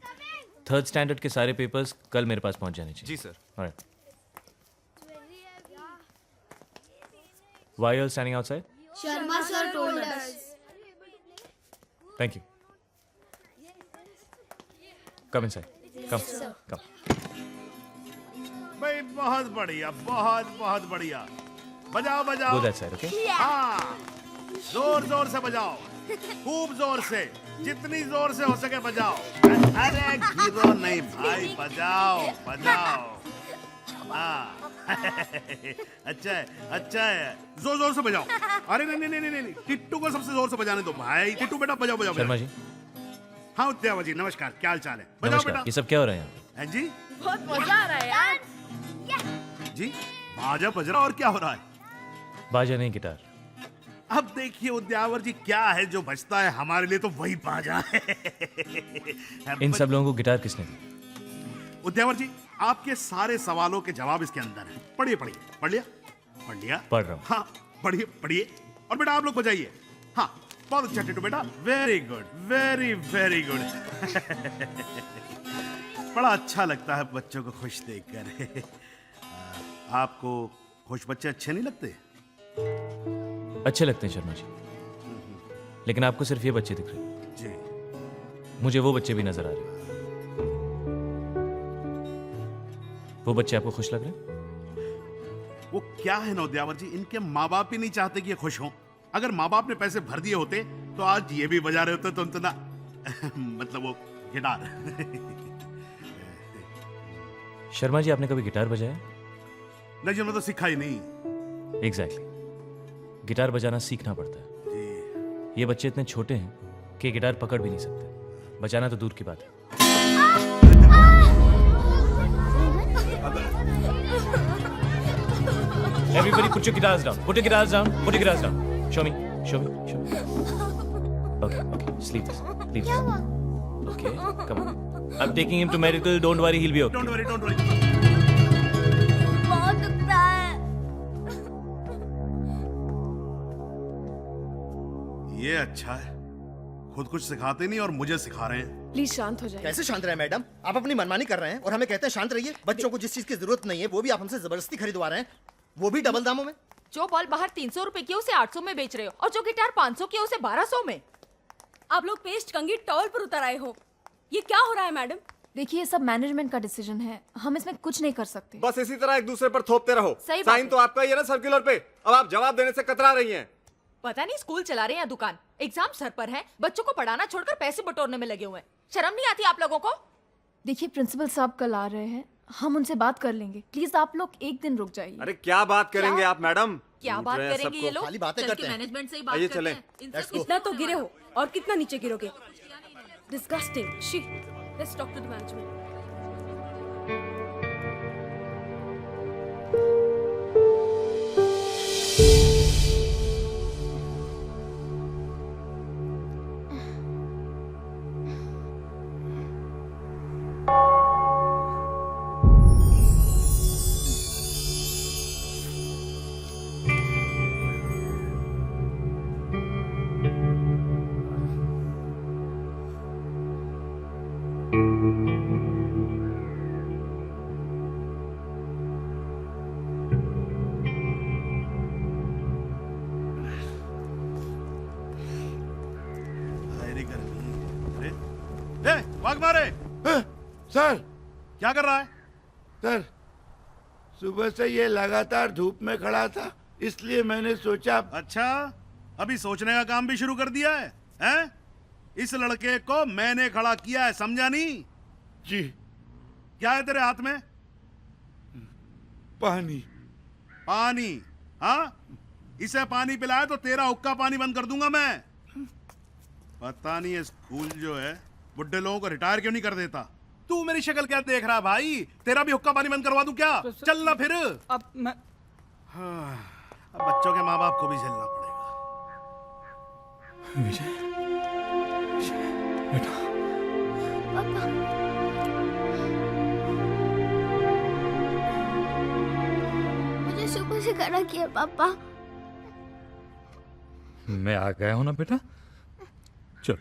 Third standard के सारे पेपर्स कल मेरे पास पहुंच जाने चाहिए। जी sir. Alright. Why are you all standing outside? Sharma sir told us. Thank you. Come inside. Come. भाई बहुत बढ़िया, बहुत बढ़िया। बजाओ Go that side, okay? हाँ, जोर जोर से बजाओ, खूब जोर से, जितनी जोर से हो सके बजाओ। अरे गिरो नहीं भाई, बजाओ। हाँ अच्छा है, जोर से बजाओ। अरे नहीं, टिट्टू को सबसे जोर से बजाने दो भाई। टिट्टू बेटा बजाओ। शर्मा जी। हाँ उद्यावर जी, नमस्कार, क्या हाल चाल है? बजाओ नमस्कार। बेटा। ये सब क्या हो रहा है यहाँ पे? हैं जी? बहुत मजा आ रहा है यार। जी बाजा बज रहा, और क्या हो रहा है? बाजा नहीं, गिटार। अब देखिए उद्यावर जी, क्या है जो बजता है हमारे लिए तो वही बाजा है। इन सब लोगों को गिटार किसने दी? उद्यावर जी, आपके सारे सवालों के जवाब इसके अंदर हैं। पढ़िए। पढ़ लिया? पढ़ रहा हूँ। हाँ पढ़िए। और बेटा आप लोग बजाइए। हाँ बहुत अच्छा टिट्टू बेटा, वेरी गुड। बड़ा अच्छा लगता है बच्चों को खुश देखकर। आपको खुश बच्चे अच्छे नहीं लगते? अच्छे लगते हैं शर्मा जी, लेकिन आपको सिर्फ ये बच्चे दिख रहे हैं। जी मुझे वो बच्चे भी नजर आ रहे हैं। वो बच्चे आपको खुश लग रहे हैं? वो क्या है ना उद्यावर जी, इनके माँ बाप ही नहीं चाहते कि ये खुश हों। अगर माँ बाप ने पैसे भर दिए होते तो आज ये भी बजा रहे होते तो ना मतलब वो गिटार। शर्मा जी, आपने कभी गिटार बजाया? नहीं जी, मैं तो सीखा ही नहीं। एग्जैक्टली। गिटार बजाना सीखना पड़ता है। ये बच्चे इतने छोटे हैं कि गिटार पकड़ भी नहीं सकते, बजाना तो दूर की बात है। Everybody put your guitars down. Put your guitars down. Show me. Okay, just leave this. Okay, come on. I'm taking him to medical. Don't worry, he'll be okay. Don't worry. बहुत दुखता है। ये अच्छा है, खुद कुछ सिखाते नहीं और मुझे सिखा रहे हैं। प्लीज शांत हो जाइए। कैसे शांत रहे मैडम? आप अपनी मनमानी कर रहे हैं और हमें कहते हैं शांत रहिए। बच्चों को जिस चीज की जरूरत नहीं है वो भी आप हमसे जबरदस्ती खरीदवा रहे हैं, वो भी डबल दामों में। जो बॉल बाहर 300 रुपए की उसे 800 में बेच रहे हो और जो गिटार 500 की उसे 1200 में। आप लोग पेस्ट कंघी टॉल पर उतर आए हो। ये क्या हो रहा है मैडम? देखिए ये सब मैनेजमेंट का डिसीजन है, हम इसमें कुछ नहीं कर सकते। बस इसी तरह एक दूसरे पर थोपते रहो। सही बात साइन है। तो आपका ही है ना सर्कुलर पे। अब आप जवाब देने से कतरा रही हैं। पता नहीं स्कूल चला रहे हैं या दुकान। एग्जाम सर पर है, बच्चों को पढ़ाना छोड़कर पैसे बटोरने में लगे हुए हैं। शर्म नहीं आती आप लोगों को? देखिए प्रिंसिपल साहब कल आ रहे हैं, हम उनसे बात कर लेंगे। प्लीज आप लोग एक दिन रुक जाइए। अरे क्या बात करेंगे आप मैडम? क्या बात करेंगे ये लोग? खाली बातें चल के करते हैं। मैनेजमेंट से ही बात आइए करते चलें। हैं। इनसे इतना तो गिरे हो और कितना नीचे गिरोगे? डिस्गस्टिंग। शी, let's talk to the management. भाग मारे। सर क्या कर रहा है? सर सुबह से ये लगातार धूप में खड़ा था, इसलिए मैंने सोचा। अच्छा, अभी सोचने का काम भी शुरू कर दिया है, हैं? इस लड़के को मैंने खड़ा किया है, समझा नहीं? जी। क्या है तेरे हाथ में? पानी। पानी? हाँ, इसे पानी पिलाया तो तेरा हुक्का पानी बंद कर दूंगा मैं। पता नहीं ये स्कूल जो है बुड्ढे लोगों को रिटायर क्यों नहीं कर देता। तू मेरी शक्ल क्या देख रहा है भाई? तेरा भी हुक्का पानी बंद करवा दूं क्या? चल ना फिर। अब मैं हाँ, अब बच्चों के माँ बाप को भी झेलना पड़ेगा। विजय बेटा, मुझे खड़ा किया पापा। मैं आ गया हूं ना बेटा, चलो।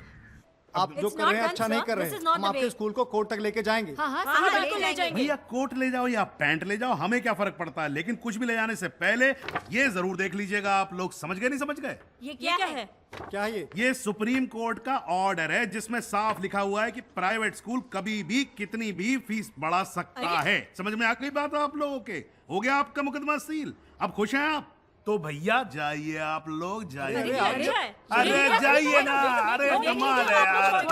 आप जो कर रहे हैं अच्छा नहीं कर रहे हैं। हम आपके स्कूल को कोर्ट तक लेके जाएंगे। ले जाएंगे। भैया कोट ले जाओ या पैंट ले जाओ, हमें क्या फर्क पड़ता है, लेकिन कुछ भी ले जाने से पहले ये जरूर देख लीजिएगा आप लोग। समझ गए नहीं समझ गए? ये क्या है? क्या है ये सुप्रीम कोर्ट का ऑर्डर है जिसमें साफ लिखा हुआ है कि प्राइवेट स्कूल कभी भी कितनी भी फीस बढ़ा सकता है। समझ में आ गई बात आप लोगों के? हो गया आपका मुकदमा सील? अब खुश हैं आप? तो भैया जाइए आप लोग, जाइए। अरे जाइए ना, अरे कमाल है यार।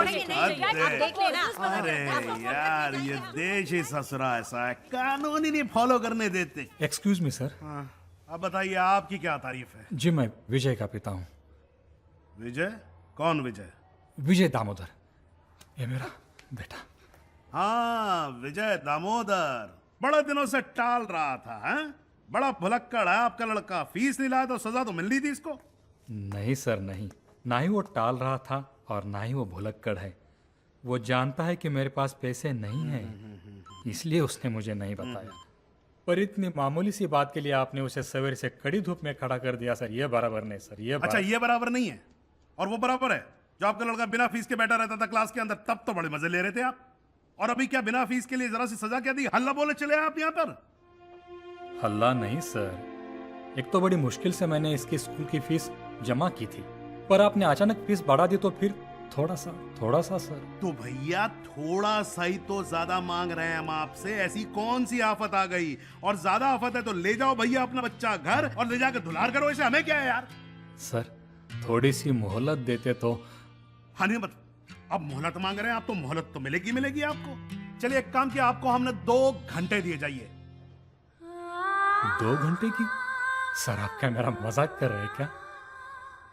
अरे यार ये देश ही ससुरा ऐसा है, कानून ही नहीं फॉलो करने देते। Excuse me sir. अब बताइए आपकी क्या तारीफ है? जी मैं विजय का पिता हूँ। विजय? कौन विजय? विजय दामोदर, ये मेरा बेटा। हाँ विजय दामोदर, बड़ा दिनों से टाल रहा था। हैं? बड़ा भुलक्कड़ है आपका लड़का। फीस नहीं लाया तो सजा तो मिलनी थी इसको। नहीं सर नहीं, ना ही वो टाल रहा था और ना ही वो भुलक्कड़ है। वो जानता है कि मेरे पास पैसे नहीं हैं, इसलिए उसने मुझे नहीं बताया। पर इतनी मामूली सी बात के लिए आपने उसे सवेरे से कड़ी धूप में खड़ा कर दिया सर, ये बराबर नहीं सर। ये अच्छा ये बराबर नहीं है और वो बराबर है? जो आपका लड़का बिना फीस के बैठा रहता था क्लास के अंदर, तब तो बड़े मजे ले रहे थे आप। और अभी क्या बिना फीस के लिए जरा सी सजा क्या दी? हल्ला बोले चले आप यहाँ पर? हल्ला नहीं सर, एक तो बड़ी मुश्किल से मैंने इसकी स्कूल की फीस जमा की थी, पर आपने अचानक फीस बढ़ा दी तो फिर थोड़ा सा सर। तो भैया थोड़ा सा ही तो ज्यादा मांग रहे हैं हम आपसे। ऐसी कौन सी आफत आ गई? और ज्यादा आफत है तो ले जाओ भैया अपना बच्चा घर और ले जाकर धुलार करो। इसे हमें क्या है यार? सर थोड़ी सी मोहलत देते तो। हाँ नहीं मत, अब मोहलत मांग रहे हैं आप तो मोहलत तो मिलेगी आपको। चलिए एक काम किया, आपको हमने 2 घंटे दिए जाइए। 2 घंटे की? सर आप क्या मेरा मजाक कर रहे हैं क्या?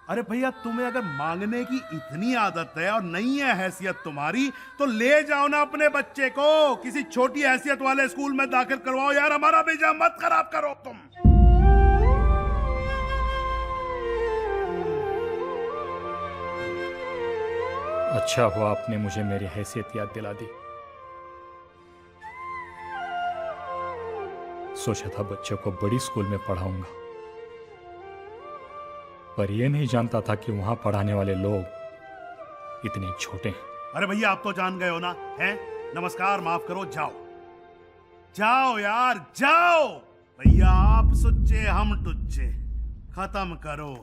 अरे भैया तुम्हें अगर मांगने की इतनी आदत है और नहीं है हैसियत तुम्हारी, तो ले जाओ ना अपने बच्चे को किसी छोटी हैसियत वाले स्कूल में दाखिल करवाओ यार। हमारा भेजा मत खराब करो तुम। अच्छा हुआ आपने मुझे मेरी हैसियत याद दिला दी। सोचा था बच्चों को बड़ी स्कूल में पढ़ाऊंगा, पर यह नहीं जानता था कि वहां पढ़ाने वाले लोग इतने छोटे हैं। अरे भैया आप तो जान गए हो ना, हैं? नमस्कार माफ करो, जाओ जाओ यार जाओ। भैया आप सुच्चे हम टुच्चे, खत्म करो।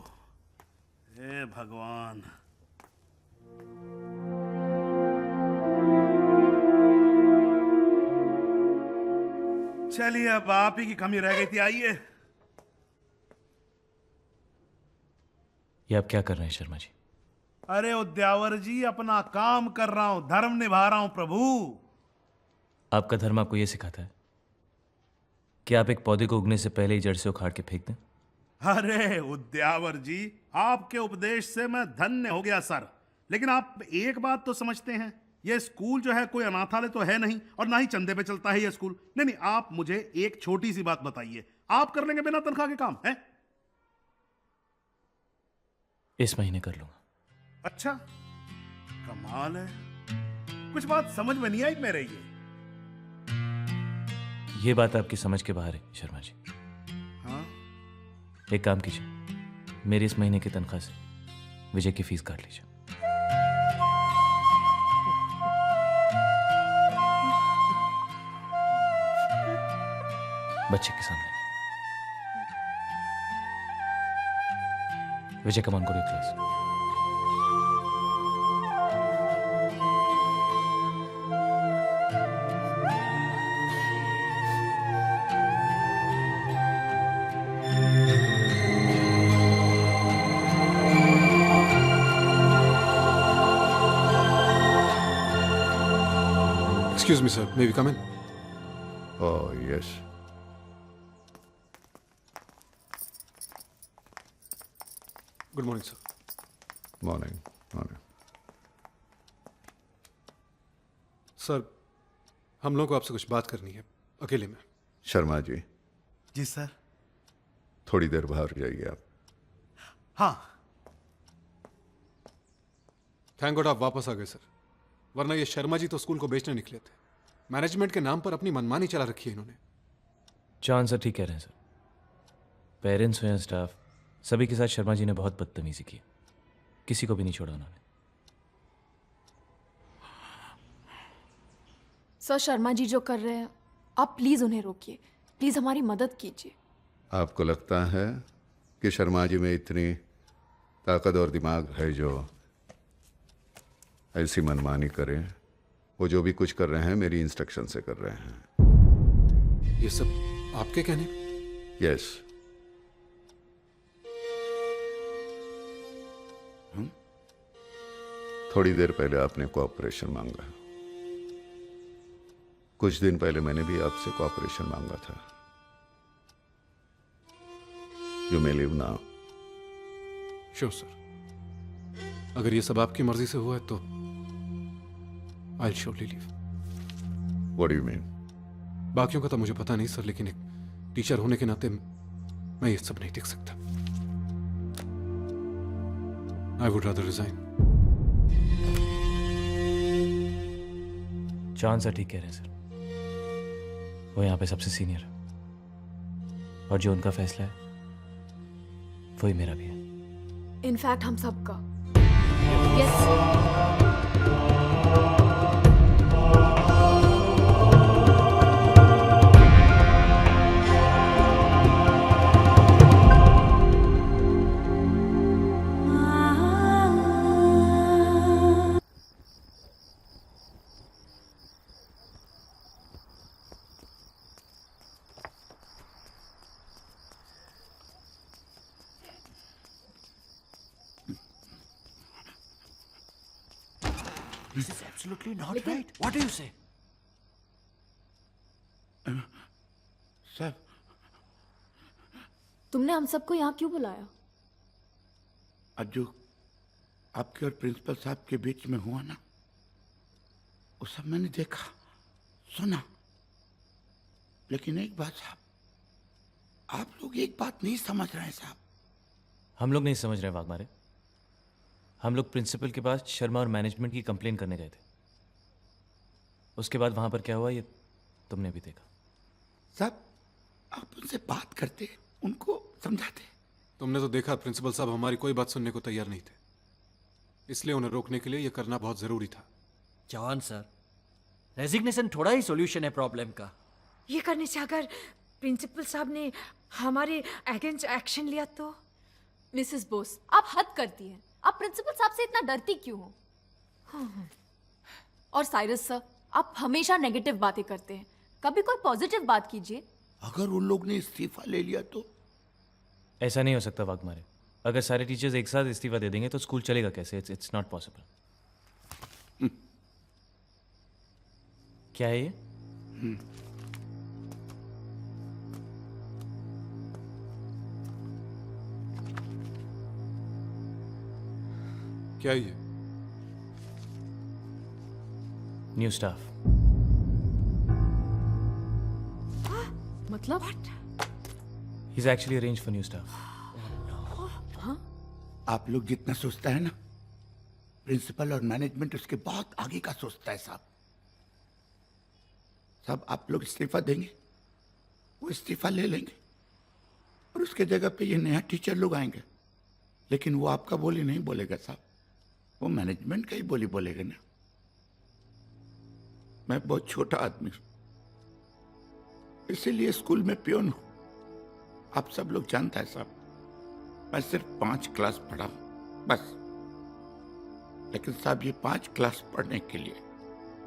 हे भगवान। चलिए अब आप ही की कमी रह गई थी। आइए। ये आप क्या कर रहे हैं शर्मा जी? अरे उद्यावर जी अपना काम कर रहा हूं, धर्म निभा रहा हूं प्रभु। आपका धर्म आपको यह सिखाता है कि आप एक पौधे को उगने से पहले ही जड़ से उखाड़ के फेंक दें? अरे उद्यावर जी आपके उपदेश से मैं धन्य हो गया सर। लेकिन आप एक बात तो समझते हैं, यह स्कूल जो है कोई अनाथालय तो है नहीं और ना ही चंदे पे चलता है यह स्कूल। नहीं, आप मुझे एक छोटी सी बात बताइए, आप कर लेंगे बिना तनख्वाह के काम है? इस महीने कर लूंगा। अच्छा कमाल है, कुछ बात समझ में नहीं आई मेरे। ये बात आपकी समझ के बाहर है शर्मा जी। हाँ? एक काम कीजिए, मेरी इस महीने की तनख्वाह से विजय की फीस काट लीजिए। बच्चे के सामने नहीं। Vijay come on, go to class. Excuse me, sir. May we come in? Oh, yes. Good morning, sir. Morning. Morning. Sir हम लोगों को आपसे कुछ बात करनी है अकेले में। शर्मा जी। जी सर। थोड़ी देर बाहर जाइए आप। हाँ। थैंक गॉड आप वापस आ गए सर, वरना ये शर्मा जी तो स्कूल को बेचने निकले थे। मैनेजमेंट के नाम पर अपनी मनमानी चला रखी है इन्होंने। चांद सर ठीक कह रहे हैं सर। पेरेंट्स हो या स्टाफ, सभी के साथ शर्मा जी ने बहुत बदतमीजी की। किसी को भी नहीं छोड़ा उन्होंने। सर, शर्मा जी जो कर रहे हैं, आप प्लीज उन्हें रोकिए। प्लीज हमारी मदद कीजिए। आपको लगता है कि शर्मा जी में इतनी ताकत और दिमाग है जो ऐसी मनमानी करें? वो जो भी कुछ कर रहे हैं मेरी इंस्ट्रक्शन से कर रहे हैं। ये सब आपके कहने? यस। थोड़ी देर पहले आपने कोऑपरेशन मांगा। कुछ दिन पहले मैंने भी आपसे कोऑपरेशन मांगा था। You may leave now. Sure sir. अगर ये सब आपकी मर्जी से हुआ है तो I will surely leave. What do you mean? बाकियों का तो मुझे पता नहीं सर, लेकिन एक टीचर होने के नाते मैं ये सब नहीं देख सकता। I would rather resign. John sir ठीक कह रहे हैं सर। वो यहाँ पे सबसे सीनियर है और जो उनका फैसला है वही मेरा भी है। इनफैक्ट हम सबका। This is absolutely not right. What do you say? Sir, तुमने हम सबको यहाँ क्यों बुलाया? आज जो आपके और प्रिंसिपल साहब के बीच में हुआ ना, वो सब मैंने देखा, सुना। लेकिन एक बात साहब, आप लोग एक बात नहीं समझ रहे हैं साहब। हम लोग नहीं समझ रहे वाघमारे। हम लोग प्रिंसिपल के पास शर्मा और मैनेजमेंट की कंप्लेन करने गए थे। उसके बाद वहां पर क्या हुआ ये तुमने भी देखा। साहब, आप उनसे बात करते, उनको समझाते। तुमने तो देखा प्रिंसिपल साहब हमारी कोई बात सुनने को तैयार नहीं थे, इसलिए उन्हें रोकने के लिए यह करना बहुत जरूरी था। जवान सर, रेजिग्नेशन थोड़ा ही सॉल्यूशन है प्रॉब्लम का। ये करने से अगर प्रिंसिपल साहब ने हमारे अगेंस्ट एक्शन लिया तो? मिसेस बोस, आप हद करती हैं। आप प्रिंसिपल साहब से इतना डरती क्यों हो? और साइरस सर, आप हमेशा नेगेटिव बातें करते हैं। कभी कोई पॉजिटिव बात कीजिए। अगर उन लोग ने इस्तीफा ले लिया तो? ऐसा नहीं हो सकता वाघमारे। अगर सारे टीचर्स एक साथ इस्तीफा दे देंगे तो स्कूल चलेगा कैसे? It's not possible. क्या है ये? क्या ये? New staff. मतलब? He's actually arranged for new staff. आप लोग जितना सोचता है ना, प्रिंसिपल और मैनेजमेंट उसके बहुत आगे का सोचता है साहब। साहब, आप लोग इस्तीफा देंगे, वो इस्तीफा ले लेंगे और उसके जगह पे ये नया टीचर लोग आएंगे। लेकिन वो आपका बोली नहीं बोलेगा साहब, वो मैनेजमेंट का ही बोली बोलेगा ना। मैं बहुत छोटा आदमी हूं, इसीलिए स्कूल में पियोन हूं। आप सब लोग जानता है साहब, मैं सिर्फ 5 क्लास पढ़ा हूं बस। लेकिन साहब, ये 5 क्लास पढ़ने के लिए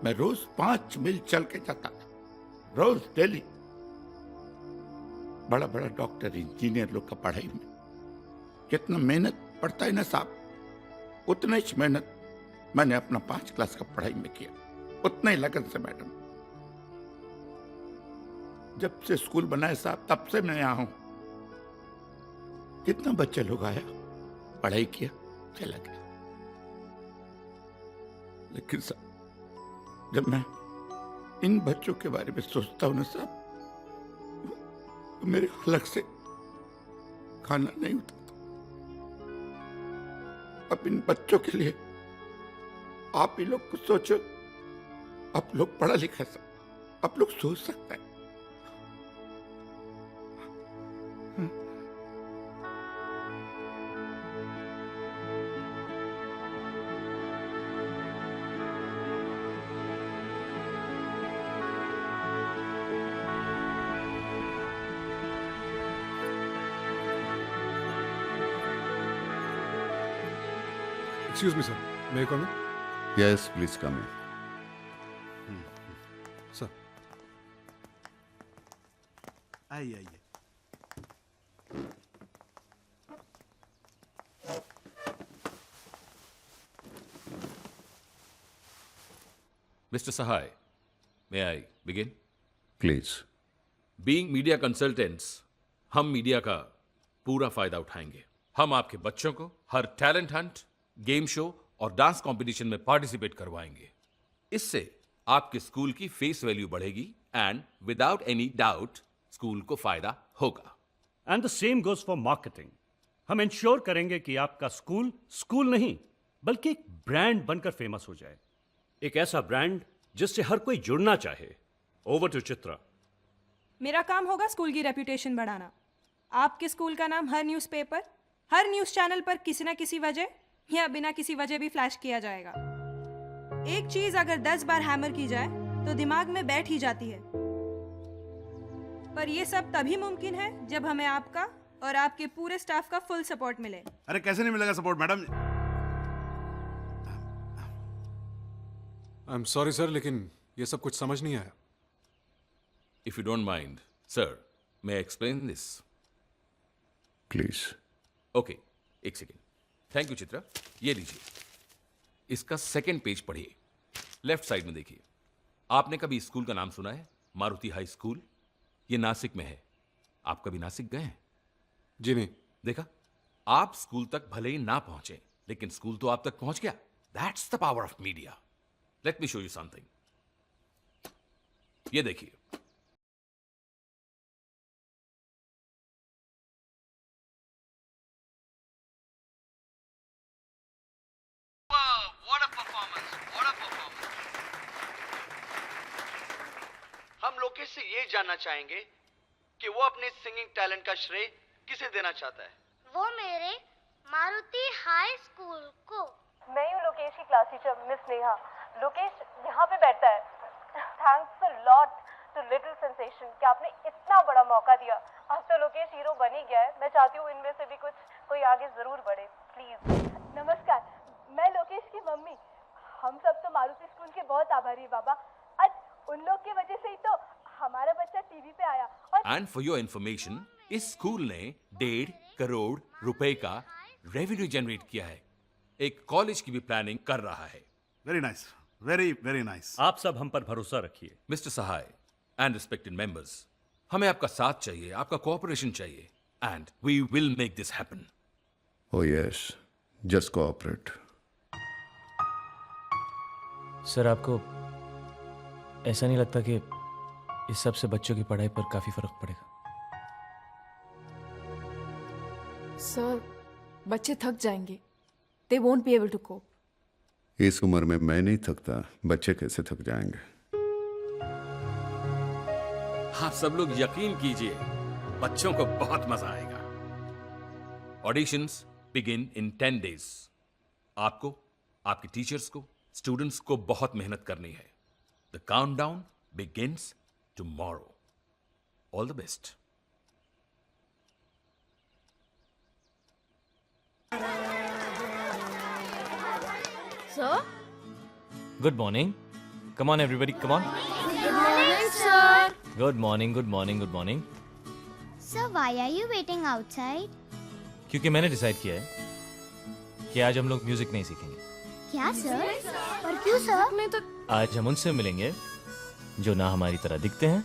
मैं रोज 5 मील चल के जाता था, रोज डेली। बड़ा बड़ा डॉक्टर इंजीनियर लोग का पढ़ाई में कितना मेहनत पड़ता है ना साहब, उतना ही मेहनत मैंने अपना 5 क्लास का पढ़ाई में किया, उतना ही लगन से मैडम। जब से स्कूल बनाए साहब, तब से मैं यहाँ हूं। कितना बच्चे लोग आया, पढ़ाई किया, चला गया। लेकिन साहब, जब मैं इन बच्चों के बारे में सोचता हूं ना साहब, तो मेरे हलक से खाना नहीं उतरता। अब इन बच्चों के लिए आप ही लोग कुछ सोचो। आप लोग पढ़ा लिखा सब, आप लोग सोच सकते हैं। Excuse me sir, may I come in? Yes please come in. Sir आइए। Mr. Sahai, may I begin? Please. Being media consultants, हम मीडिया का पूरा फायदा उठाएंगे। हम आपके बच्चों को हर टैलेंट हंट, गेम शो और डांस कंपटीशन में पार्टिसिपेट करवाएंगे। इससे आपके स्कूल की फेस वैल्यू बढ़ेगी and without any doubt school को फायदा होगा। And the same goes for marketing. हम इंश्योर करेंगे कि आपका स्कूल स्कूल नहीं बल्कि एक ब्रांड बनकर फेमस हो जाए, एक ऐसा ब्रांड जिससे हर कोई जुड़ना चाहे। Over to Chitra. मेरा काम होगा स्कूल की रेपुटेशन बढ़ाना। आपके स्कूल का नाम हर न्यूज़पेपर, हर न्यूज़ चैनल पर किसी ना किसी वजह या बिना किसी वजह भी फ्लैश किया जाएगा। एक चीज अगर 10 बार हैमर की जाए तो दिमाग में बैठ ही जाती है। पर यह सब तभी मुमकिन है जब हमें आपका और आपके पूरे स्टाफ का फुल सपोर्ट मिले। अरे कैसे नहीं मिलेगा support madam? I am sorry sir, लेकिन ये सब कुछ समझ नहीं आया। If you don't mind, sir, may I explain this? Please. Okay, एक सेकेंड। Thank you Chitra. ये लीजिए, इसका सेकेंड पेज पढ़िए। लेफ्ट साइड में देखिए। आपने कभी स्कूल का नाम सुना है? Maruti high school. ये नासिक में है। आप कभी नासिक गए हैं? जी नहीं। देखा, आप स्कूल तक भले ही ना पहुंचे लेकिन स्कूल तो आप तक पहुंच गया। That's the power of media. Let me show you something. ये देखिए, हम लोकेश से ये जानना चाहेंगे कि वो अपने सिंगिंग टैलेंट का श्रेय किसे देना चाहता है। वो मेरे मारुति हाई स्कूल को। मैं हूँ लोकेश की class teacher Miss Neha. Lokesh यहाँ पे बैठता है। Thanks a lot to little sensation कि आपने इतना बड़ा मौका दिया। अब तो लोकेश हीरो बन ही गया है। मैं चाहती हूँ इनमें से भी कोई आगे जरूर बढ़े, प्लीज। नमस्कार, मैं लोकेश की मम्मी। हम सब तो मारुति स्कूल के बहुत आभारी है बाबा। आज उन लोग की वजह से ही तो हमारा बच्चा टीवी पे आया। और एंड फॉर योर इंफॉर्मेशन, इस स्कूल ने 1.5 करोड़ रुपए का रेवेन्यू जनरेट किया है। एक कॉलेज की भी प्लानिंग कर रहा है। Very nice, very very nice. आप सब हम पर भरोसा रखिए। Mr Sahay and respected members, हमें आपका साथ चाहिए, आपका कोऑपरेशन चाहिए and we will make this happen. Oh yes, just cooperate. Sir, आपको ऐसा नहीं लगता कि इस सब से बच्चों की पढ़ाई पर काफी फर्क पड़ेगा? सर, बच्चे थक जाएंगे। They won't be able to cope. इस उम्र में मैं नहीं थकता, बच्चे कैसे थक जाएंगे? आप सब लोग यकीन कीजिए, बच्चों को बहुत मजा आएगा। Auditions begin in 10 days। आपको, आपके टीचर्स को, स्टूडेंट्स को बहुत मेहनत करनी है। The countdown begins tomorrow. All the best. Sir? Good morning. Come on, everybody, come on. Good morning, sir. Good morning, good morning, good morning. Sir, why are you waiting outside? क्योंकि मैंने decide किया है कि आज हम लोग music नहीं सीखेंगे। क्या सर? और क्यों सर? नहीं तो आज हम उनसे मिलेंगे जो ना हमारी तरह दिखते हैं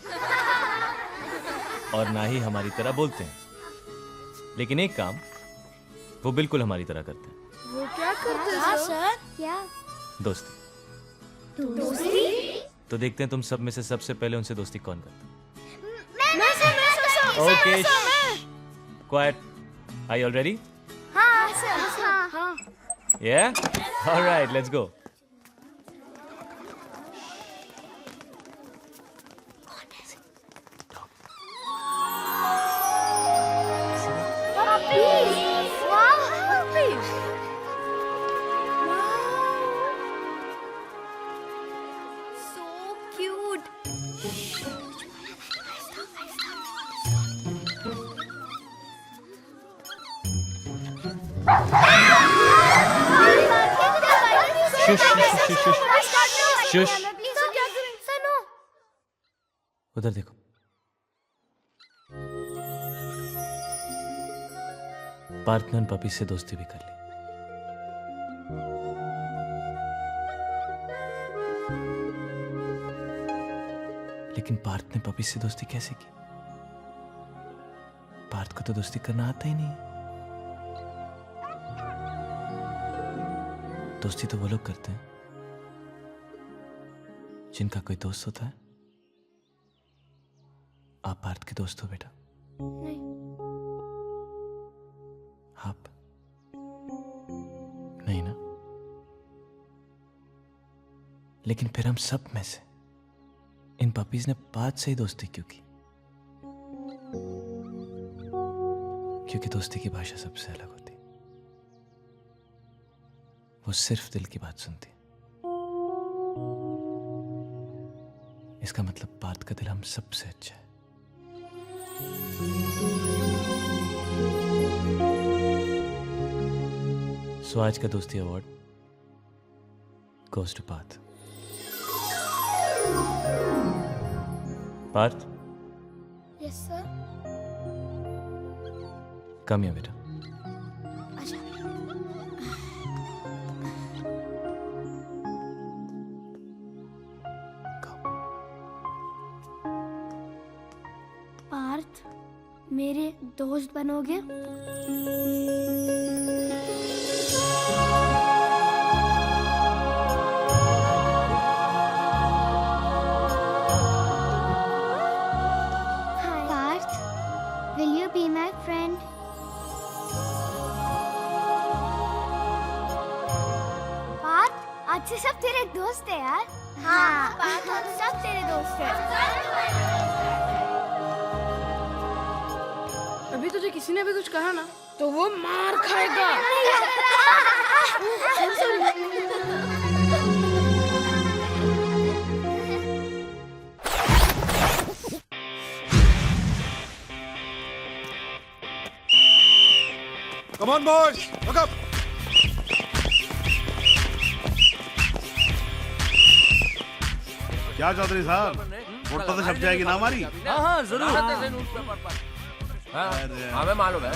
और ना ही हमारी तरह बोलते हैं, लेकिन एक काम वो बिल्कुल हमारी तरह करते हैं। वो क्या करते हैं सर? क्या? दोस्ती। दोस्ती? तो देखते हैं तुम सब में से सबसे पहले उनसे दोस्ती कौन करता है। मैं sir. Okay, quiet. Are you all ready? हाँ सर, हाँ। Yeah? All right, let's go. Puppies! Wow, puppies! So cute. Shush. Sir क्या करें? Sir no. उधर देखो। पार्थ ने उन पपी से दोस्ती भी कर ली। लेकिन पार्थ ने पपी से दोस्ती कैसे की? पार्थ को तो दोस्ती करना आता ही नहीं। दोस्ती तो वो लोग करते हैं जिनका कोई दोस्त होता है। आप पार्थ के दोस्त हो बेटा? नहीं। आप नहीं ना? लेकिन फिर हम सब में से इन पपीज ने पार्थ से ही दोस्ती क्यों की? क्योंकि दोस्ती की भाषा सबसे अलग होती। वो सिर्फ दिल की बात सुनती। इसका मतलब पार्थ का दिल हम सबसे अच्छा है। सो आज का दोस्ती award goes to Parth. Parth, yes sir. Come here बेटा। अच्छा। पार्थ, मेरे दोस्त बनोगे? Parth, will you be my friend? Partha, आज से सब तेरे दोस्त है यार। हाँ, पार्थ, हम सब तेरे दोस्त हैं। अभी तुझे किसी ने भी कुछ कहा ना तो वो मार खाएगा। Come on, boys, look up. क्या चौधरी साहब, फोटो तो छप जाएगी ना हमारी? हाँ जरूर। हमें मालूम है।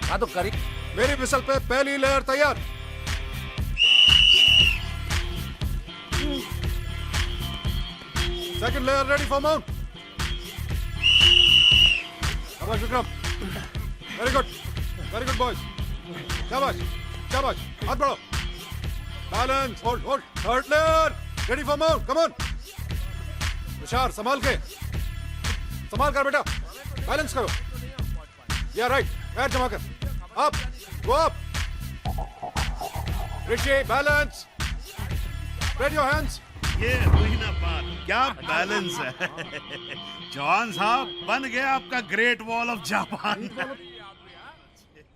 हाँ तो करी। मेरी विसल पे पहली लेयर तैयार। Second layer ready for mount. शाबाश विक्रम, वेरी गुड बॉयज। शाबाश शाबाश, हाथ बढ़ाओ। Balance, hold hold. Third layer ready for mount, come on. Tushar संभाल कर बेटा, बैलेंस करो। या राइट, पैर जमा कर। Up, go up. Rishi balance, spread your hands. ये हुई ना बात, क्या बैलेंस है। जवान साहब, बन गया आपका ग्रेट वॉल ऑफ जापान।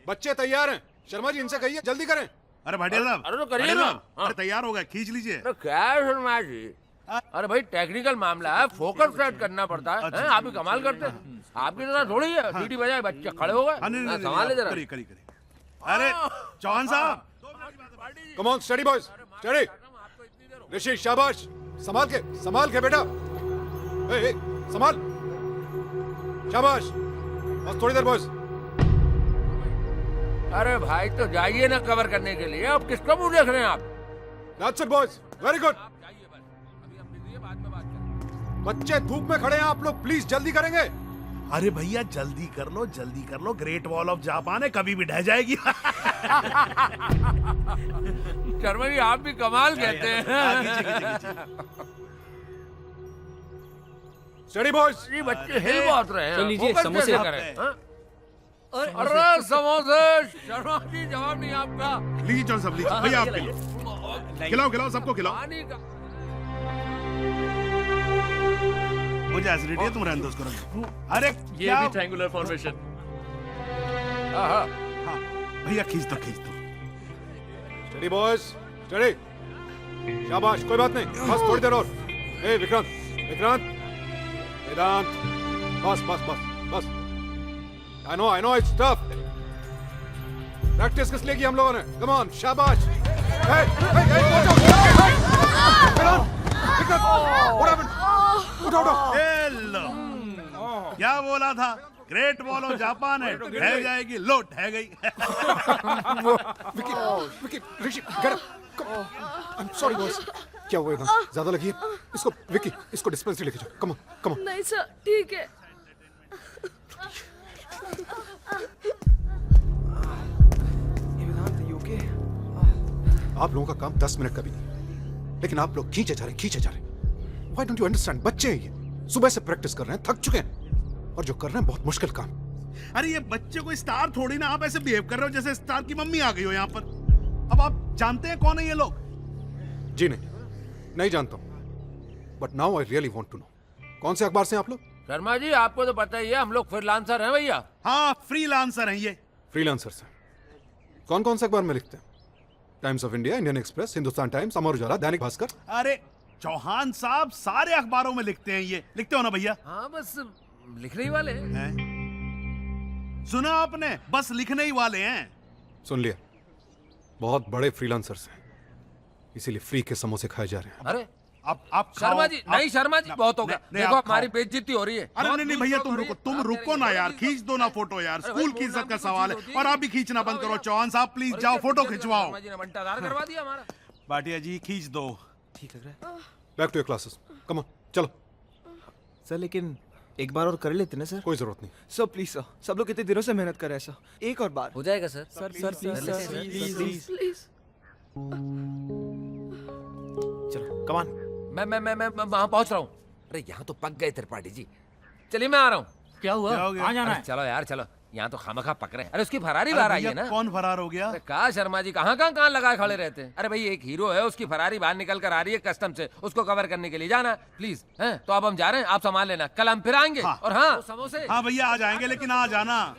बच्चे तैयार हैं, शर्मा जी इनसे कहिए जल्दी करें। अरे भाटिया साहब, अरे तो करिए भाटिया ना। साहब, अरे तैयार हो गया, खींच लीजिए। क्या शर्मा जी, अरे भाई टेक्निकल मामला है, फोकस सेट करना पड़ता है। हैं? आप भी कमाल करते हैं। आपकी तरह थोड़ी है, सीटी बजाए बच्चे खड़े हो गए। संभाल ले जरा। करिए। अरे जवान साहब, come on, study boys, study. Rishi शाबाश, संभाल के बेटा। ए, संभाल। शाबाश, बस थोड़ी देर बॉयज। अरे भाई तो जाइए ना कवर करने के लिए, अब किसको मुंह देख रहे हैं आप? That's it boys, very good। बच्चे धूप में खड़े हैं आप लोग, प्लीज जल्दी करेंगे। अरे भैया जल्दी कर लो, ग्रेट वॉल ऑफ जापान है, कभी भी ढह जाएगी। शर्मा जी आप भी कमाल कहते हैं। Study boys. जी बच्चे हिल बहुत रहे हैं। तो लीजिए, समोसे करें। अरे समोसे, शर्मा जी जवाब नहीं आपका। लीजिए जॉन साहब, लीजिए भैया आपके लिए। खिलाओ सबको खिलाओ। मुझे एसिडिटी है, तुम रहने दो उसको। अरे ये भी ट्रायंगुलर फॉर्मेशन। हाँ भैया खींच दो। Study boys, study. शाबाश, कोई बात नहीं, बस थोड़ी देर और। ए विक्रांत, वेदांत, बस। I know it's tough। Practice किस लिए की हम लोगों ने? Come on, शाबाश। क्या बोला था? ग्रेट वॉल ऑफ जापान है, ढह जाएगी, लो ढह गई। विकी, ऋषि, get up. I'm sorry boys. क्या हुआ एकदम? ज्यादा लगी है? इसको विकी, इसको डिस्पेंसरी लेके जाओ. Come on, come on. नहीं सर, ठीक है। आप लोगों का काम 10 मिनट का भी नहीं, लेकिन आप लोग खींचे जा रहे. Why don't you understand? बच्चे हैं ये, सुबह से प्रैक्टिस कर रहे हैं, थक चुके हैं, और जो कर रहे हैं बहुत मुश्किल काम. अरे ये बच्चे कोई स्टार थोड़ी ना, आप ऐसे बिहेव कर रहे हो जैसे स्टार की मम्मी आ गई हो यहाँ पर. अब आप जानते हैं कौन है ये लोग? जी नहीं जानता हूँ, but now I really want to know. कौन से अखबार से हैं आप लोग? शर्मा जी आपको तो पता ही है, हम लोग फ्रीलांसर हैं भैया. हाँ, फ्रीलांसर हैं ये. फ्रीलांसर से कौन कौन से अखबार में लिखते हैं? Times of India, Indian Express, Hindustan Times, Amar Ujala, Dainik Bhaskar. अरे चौहान साहब सारे अखबारों में लिखते हैं ये. लिखते हो ना भैया? हाँ बस लिखने ही वाले हैं. सुना आपने? बस लिखने ही वाले हैं. सुन लिया, बहुत बड़े फ्रीलांसर्स हैं, इसीलिए फ्री के समोसे खाए जा रहे हैं. अरे आप शर्मा जी, नहीं शर्मा जी, बहुत हो गया. देखो हमारी बेइज्जती हो रही है. अरे नहीं भैया, तुम रुको ना यार, खींच दो ना फोटो यार. स्कूल की इज्जत का सवाल है, और आप भी खींचना बंद करो. चौहान साहब प्लीज जाओ, फोटो खिंचवाओ. बंटाधार करवा दिया हमारा. भाटिया जी खींच दो. ठीक है, back to your classes. Come on, चलो. सर लेकिन एक बार और कर लेते ना सर. कोई जरूरत नहीं सर प्लीज सर, सब लोग कितने दिनों से मेहनत कर रहे हैं सर. एक और बार हो जाएगा सर. Sir please please. चलो कम ऑन. मैं वहां पहुंच रहा हूँ. अरे यहाँ तो पक गए त्रिपाठी जी. चलिए मैं आ रहा हूँ. क्या हुआ? कहाँ जाना है? चलो यार चलो, यहाँ तो खामखा पक रहे हैं. अरे उसकी फरारी बाहर आई है ना. कौन फरार हो गया? अरे कहा शर्मा जी, कहाँ लगाए खड़े रहते हैं. अरे भाई एक हीरो है, उसकी फरारी बाहर निकल कर आ रही है कस्टम से, उसको कवर करने के लिए जाना प्लीज. हैं तो अब हम जा रहे हैं, आप संभाल लेना, कल हम फिर आएंगे. और हाँ समोसे. हाँ भैया आ जाएंगे, लेकिन आ जाना.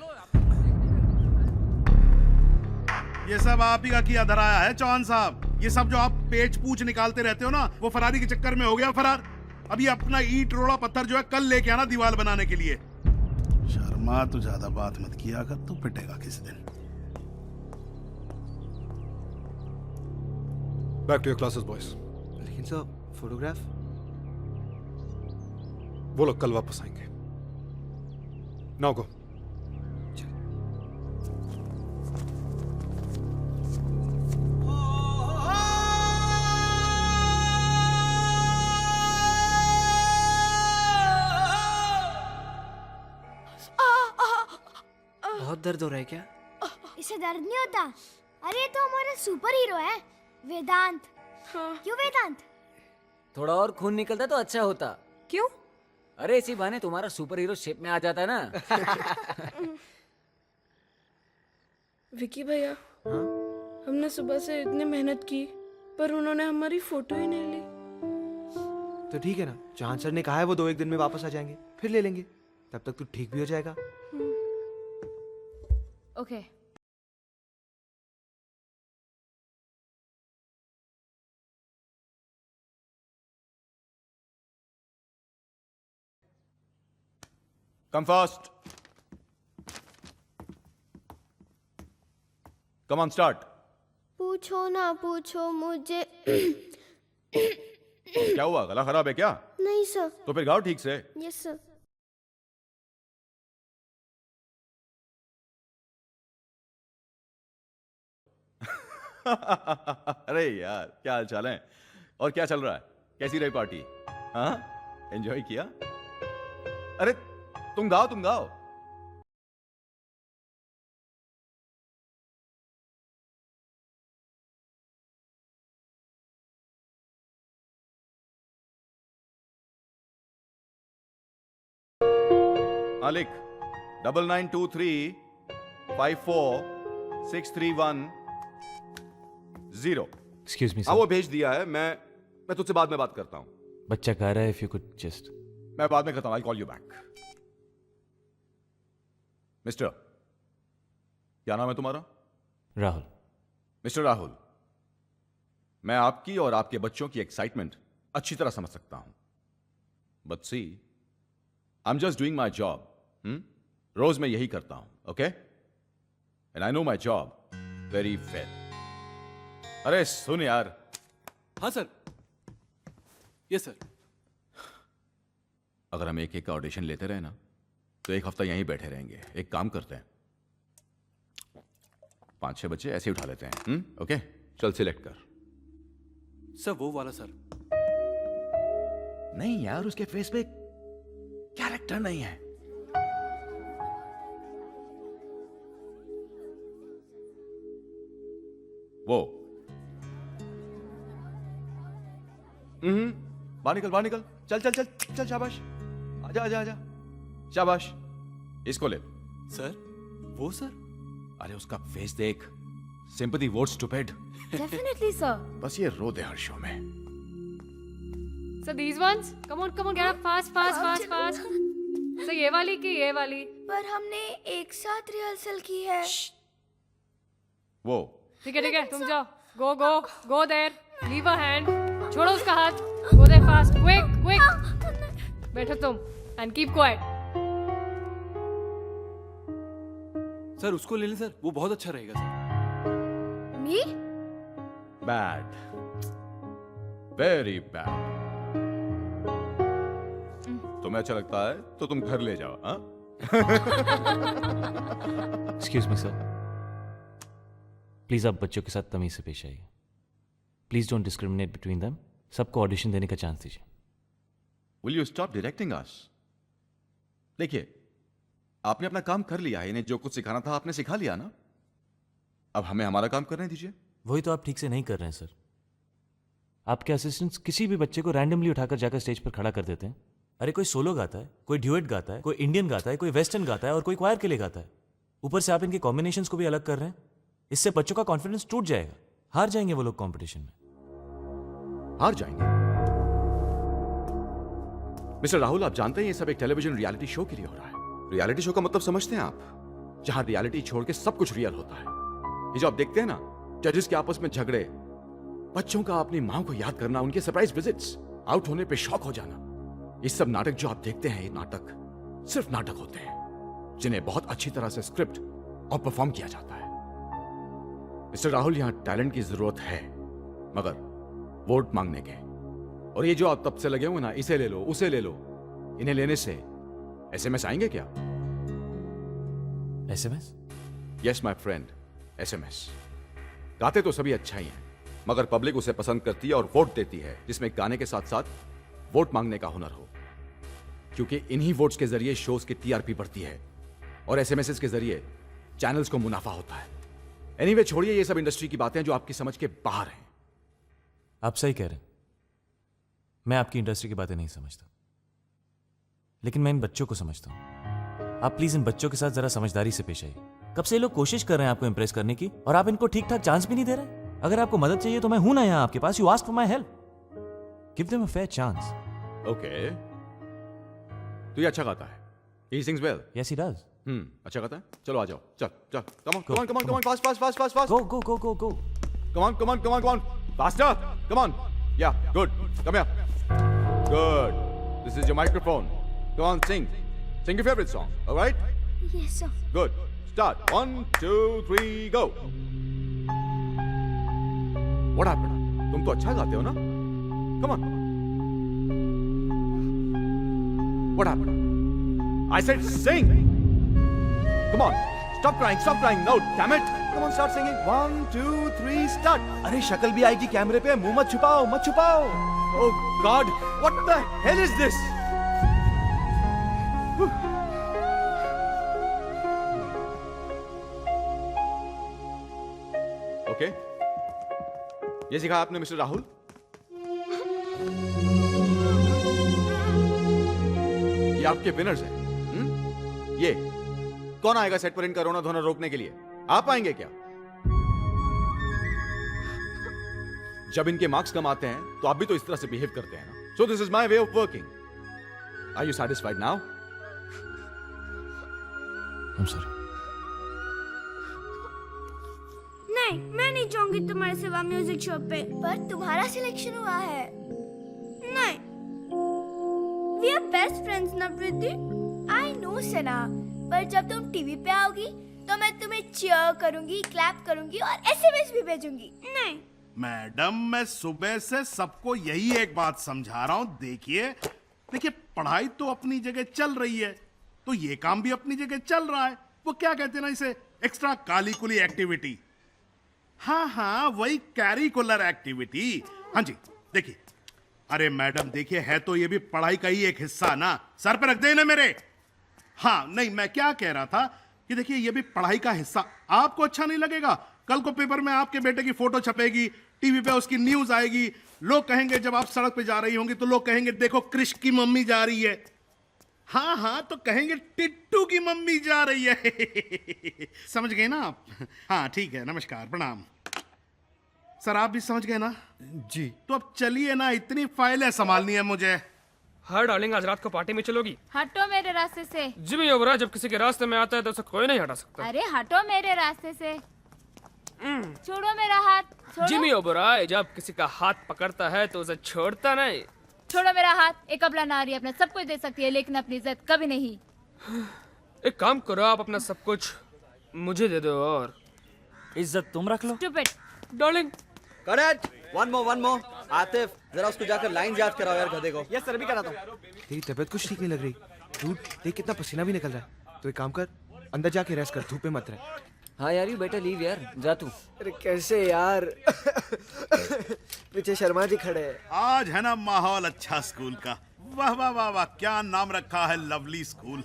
ये सब आप ही का किया धराया है चौहान साहब. ये सब जो आप पेच पूछ निकालते रहते हो ना, वो फरारी के चक्कर में हो गया फरार. अभी अपना ईंट रोड़ा पत्थर जो है कल लेके आना दीवार बनाने के लिए. शर्मा तू ज्यादा बात मत किया कर, तू पिटेगा किसी दिन. Back to your classes boys. लेकिन सर फोटोग्राफ? वो लोग कल वापस आएंगे. Now go. बहुत दर्द हो रहा है क्या? इसे दर्द नहीं होता. अरे ये तो हमारा सुपर हीरो है, वेदांत. क्यों वेदांत? थोड़ा और खून निकलता तो अच्छा होता. क्यों? अरे इसी बहाने तुम्हारा सुपर हीरो शेप में आ जाता है ना. विकी भैया, हमने सुबह से इतनी मेहनत की, पर उन्होंने हमारी फोटो ही नहीं ली. तो ठीक है ना, चौहान सर ने कहा है वो 2-1 दिन में वापस आ जाएंगे, फिर ले लेंगे. तब तक तू ठीक भी हो जाएगा. Okay. Come fast. Come on, start. पूछो ना पूछो मुझे. क्या हुआ, गला खराब है क्या? नहीं सर. तो फिर गाओ ठीक से. Yes sir. अरे यार क्या हाल चाल है, और क्या चल रहा है, कैसी रही पार्टी? हाँ एंजॉय किया? अरे तुम गाओ. हाँ लिख 9923546310. Excuse me, sir. हाँ वो भेज दिया है. मैं तुझसे बाद में बात करता हूँ. बच्चा कह रहा है if you could just. मैं बाद में करता हूँ. I'll call you back. Mister, क्या नाम है तुम्हारा? राहुल. मिस्टर राहुल, मैं आपकी और आपके बच्चों की एक्साइटमेंट अच्छी तरह समझ सकता हूं. But see, I am just doing my job. रोज मैं यही करता हूं. Okay? And I know my job very well. अरे सुन यार। हाँ सर। Yes sir. अगर हम एक एक का ऑडिशन लेते रहे ना तो एक हफ्ता यहीं बैठे रहेंगे। एक काम करते हैं, 5-6 बच्चे ऐसे ही उठा लेते हैं। ओके, चल सिलेक्ट कर। सर वो वाला सर। नहीं यार, उसके फेस पे कैरेक्टर नहीं है। वो बाहर निकल, बाहर निकल। चल चल चल चल, शाबाश। आजा आजा आजा, शाबाश। इसको ले। सर वो सर। अरे उसका फेस देख, sympathy vote stupid. Definitely, sir. बस ये रो दे हर शो में। So these ones, come on, get up fast. So ये वाली की ये वाली? पर हमने एक साथ रिहर्सल की है। वो ठीक है, तुम जाओ। Go there. Leave a hand. छोड़ो उसका हाथ। Go there fast, quick. बैठो तुम and keep quiet. सर उसको ले लें सर, वो बहुत अच्छा रहेगा sir. Me? Bad, very bad. तुम्हें अच्छा लगता है तो तुम घर ले जाओ। हाँ? एक्सक्यूज मी सर, प्लीज आप बच्चों के साथ तमीज से पेश आइए। Please don't discriminate between them. सबको ऑडिशन देने का चांस दीजिए। विल यू स्टॉप डायरेक्टिंग अस? देखिए, आपने अपना काम कर लिया है, इन्हें जो कुछ सिखाना था आपने सिखा लिया ना। अब हमें हमारा काम करने दीजिए। वही तो आप ठीक से नहीं कर रहे हैं सर। आपके असिस्टेंट्स किसी भी बच्चे को रैंडमली उठाकर जाकर स्टेज पर खड़ा कर देते हैं। अरे कोई सोलो गाता है, कोई ड्यूएट गाता है, कोई इंडियन गाता है, कोई वेस्टर्न गाता है और कोई क्वायर के लिए गाता है। ऊपर से आप इनके कॉम्बिनेशंस को भी अलग कर रहे हैं। इससे बच्चों का कॉन्फिडेंस टूट जाएगा। हार जाएंगे वो लोग कंपटीशन में। हार जाएंगे? मिस्टर राहुल, आप जानते हैं ये सब एक टेलीविजन रियलिटी शो के लिए हो रहा है। रियलिटी शो का मतलब समझते हैं आप? जहां रियलिटी छोड़ के सब कुछ रियल होता है। ये जो आप देखते हैं ना, जजेस के आपस में झगड़े, बच्चों का अपनी मां को याद करना, उनके सरप्राइज विजिट्स, आउट होने पे शॉक हो जाना, ये सब नाटक जो आप देखते हैं, ये नाटक सिर्फ नाटक होते हैं जिन्हें बहुत अच्छी तरह से स्क्रिप्ट और परफॉर्म किया जाता है। मिस्टर राहुल, यहां टैलेंट की जरूरत है, मगर वोट मांगने के। और ये जो आप तब से लगे हुए ना, इसे ले लो उसे ले लो, इन्हें लेने से एसएमएस आएंगे क्या? SMS? Yes my friend, SMS. गाते तो सभी अच्छा ही हैं, मगर पब्लिक उसे पसंद करती है और वोट देती है जिसमें गाने के साथ साथ वोट मांगने का हुनर हो। क्योंकि इन्हीं वोट्स के जरिए शोज की टीआरपी बढ़ती है और एसएमएस के जरिए चैनल्स को मुनाफा होता है। एनीवे, छोड़िए ये सब इंडस्ट्री की बातें जो आपकी समझ के बाहर हैं। आप सही कह रहे हैं, मैं आपकी इंडस्ट्री की बातें नहीं समझता, लेकिन मैं इन बच्चों को समझता हूं। आप प्लीज इन बच्चों के साथ जरा समझदारी से पेश आइए। कब से ये लोग कोशिश कर रहे हैं आपको इंप्रेस करने की और आप इनको ठीक ठाक चांस भी नहीं दे रहे। अगर आपको मदद चाहिए तो मैं हूं ना यहां आपके पास। You ask for my help, give them a fair chance. Okay, तो ये अच्छा गाता है। He sings well. Yes, he does. अच्छा गाता है। चलो आ जाओ, चल चल, come on, fast. Go. Come on, faster. Come on. Yeah, good. Come here. Good. This is your microphone. Come on, sing your favorite song. All right? Yes, sir. Good. Start. 1, 2, 3, go. What happened? तुम तो अच्छा गाते हो ना? Come on. What happened? I said sing. Come on. Stop crying. No, damn it. Come on, start singing. 1, 2, 3, start. अरे शक्ल भी आएगी कैमरे पे, मुंह मत छुपाओ. Oh God, what the hell is this? Okay. ये सिखाया आपने मिस्टर राहुल? ये आपके विनर्स हैं। ये कौन आएगा सेट पर इनका रोना धोना रोकने के लिए? आप आएंगे क्या? जब इनके मार्क्स कम आते हैं तो आप भी तो इस तरह से बिहेव करते हैं ना। So this is my way of working. Are you satisfied now? नहीं, मैं नहीं चाहूंगी तुम्हारे सिवा म्यूजिक शो पे। पर तुम्हारा सिलेक्शन हुआ है। नहीं, वी आर बेस्ट फ्रेंड्स ना प्रीति। आई नो सना, पर जब तुम टीवी पे आओगी तो मैं तुम्हें चीयर करूंगी, क्लैप करूंगी और एसएमएस भी भेजूंगी। नहीं, मैडम मैं सुबह से सबको यही एक बात समझा रहा हूं। देखिए देखिए, पढ़ाई तो अपनी जगह चल रही है, तो ये काम भी अपनी जगह चल रहा है। वो क्या कहते हैं ना इसे, एक्स्ट्रा कालिकुली एक्टिविटी। हाँ हाँ, वही कैरिकुलर एक्टिविटी। हाँ जी, देखिए, अरे मैडम देखिए, है तो ये भी पढ़ाई का ही एक हिस्सा ना, सर पे रख देना मेरे। हाँ नहीं, मैं क्या कह रहा था कि देखिए, ये भी पढ़ाई का हिस्सा। आपको अच्छा नहीं लगेगा, कल को पेपर में आपके बेटे की फोटो छपेगी, टीवी पे उसकी न्यूज आएगी, लोग कहेंगे, जब आप सड़क पे जा रही होंगी तो लोग कहेंगे देखो कृष की मम्मी जा रही है। हाँ हाँ, तो कहेंगे टिट्टू की मम्मी जा रही है। समझ गए ना आप? हाँ ठीक है, नमस्कार, प्रणाम। सर आप भी समझ गए ना? जी। तो अब चलिए ना, इतनी फाइलें संभालनी है मुझे। हाँ डार्लिंग, आज रात को पार्टी में चलोगी? हटो मेरे रास्ते से। जिमी ओबरा जब किसी के रास्ते में आता है तो उसे कोई नहीं हटा सकता। अरे हटो मेरे रास्ते से। छोड़ो मेरा हाथ, छोड़ो। जिमी ओबरा जब किसी का हाथ पकड़ता है तो उसे छोड़ता नहीं। छोड़ो मेरा हाथ। एक अबला नारी अपना सब कुछ दे सकती है, लेकिन अपनी इज्जत कभी नहीं। एक काम करो, आप अपना सब कुछ मुझे दे दो और इज्जत तुम रख लो। Stupid. Darling correct. One more. Atif, जरा उसको जाकर लाइन याद कराओ यार, गधे को। यस सर, भी कराता हूँ। तेरी तबीयत कुछ ठीक नहीं लग रही। धूप देख कितना पसीना भी निकल रहा है। तो एक काम कर, अंदर जाके रेस्ट कर, धूप में मत रह। हाँ यार, यू बेटर लीव यार, जा तू। अरे कैसे यार? पीछे शर्मा जी खड़े हैं। आज है ना माहौल अच्छा स्कूल का। वाह वाह वाह वाह, क्या नाम रखा है, lovely school.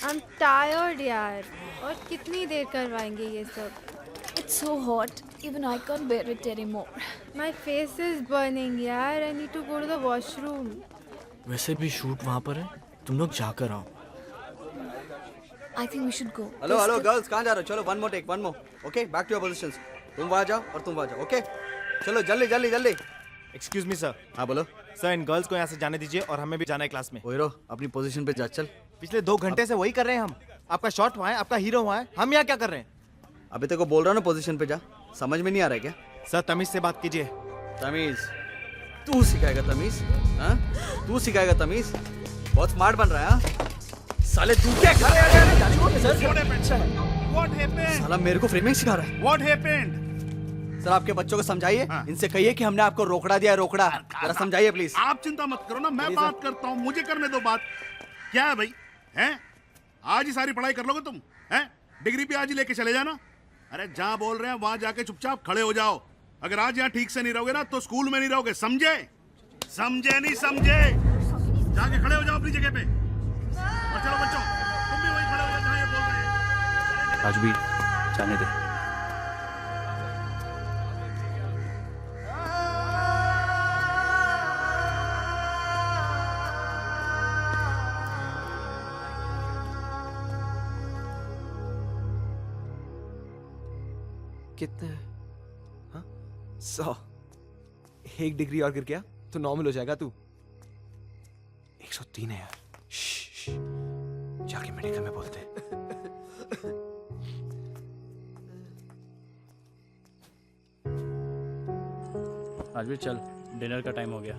I am tired यार, और कितनी देर करवाएंगे ये सब? It's so hot. Even I can't bear it anymore. My face is burning यार, I need to go to the washroom. वैसे भी शूट वहाँ पर है, तुम लोग जाकर आओ। I think we should go. Hello hello girls, कहाँ जा रहे हो? चलो one more. Okay, back to your positions. तुम वहाँ जाओ और तुम वहाँ जाओ। ओके चलो, जल्दी। Excuse me sir. हाँ बोलो। सर, इन गर्ल्स को यहाँ से जाने दीजिए और हमें भी जाना है क्लास में। ओए अपनी पोजीशन पे जा, चल। पिछले 2 घंटे से वही कर रहे हैं हम। आपका शॉट वहाँ है, आपका हीरो वहाँ है, हम यहाँ क्या कर रहे हैं? अभी तेरे को बोल रहा हूँ ना, पोजीशन पे जा। समझ में नहीं आ रहा है क्या? सर तमीज से बात कीजिए। तमीज? तू सिखाएगा तमीज? हाँ, तू सिखाएगा तमीज? बहुत स्मार्ट बन रहा है। हाँ साले, तू क्या कर रहा है? साला मेरे को फ्रेमिंग सिखा रहा है। What happened? सर आपके बच्चों को समझाइए, इनसे कहिए कि हमने आपको रोकड़ा दिया, रोकड़ा। जरा समझाइए प्लीज। आप चिंता मत करो ना, मैं बात करता हूँ, मुझे करने दो बात। क्या है भाई, हैं? आज ही सारी पढ़ाई कर लोगे तुम? हैं? डिग्री भी आज ही लेके चले जाना। अरे जहाँ बोल रहे हैं वहां जाके चुपचाप खड़े हो जाओ। अगर आज यहाँ ठीक से नहीं रहोगे ना तो स्कूल में नहीं रहोगे, समझे? नहीं समझे? जाके खड़े हो जाओ अपनी जगह पे। और चलो बच्चों, तुम भी वहीं खड़े हो जाओ जहाँ ये बोल रहे हैं। आज भी जाने दे। कितने? हाँ 100। 1 डिग्री और गिर गया तो नॉर्मल हो जाएगा तू। 103 है यार। जाके मेडिकल में बोलते। आज भी चल, डिनर का टाइम हो गया।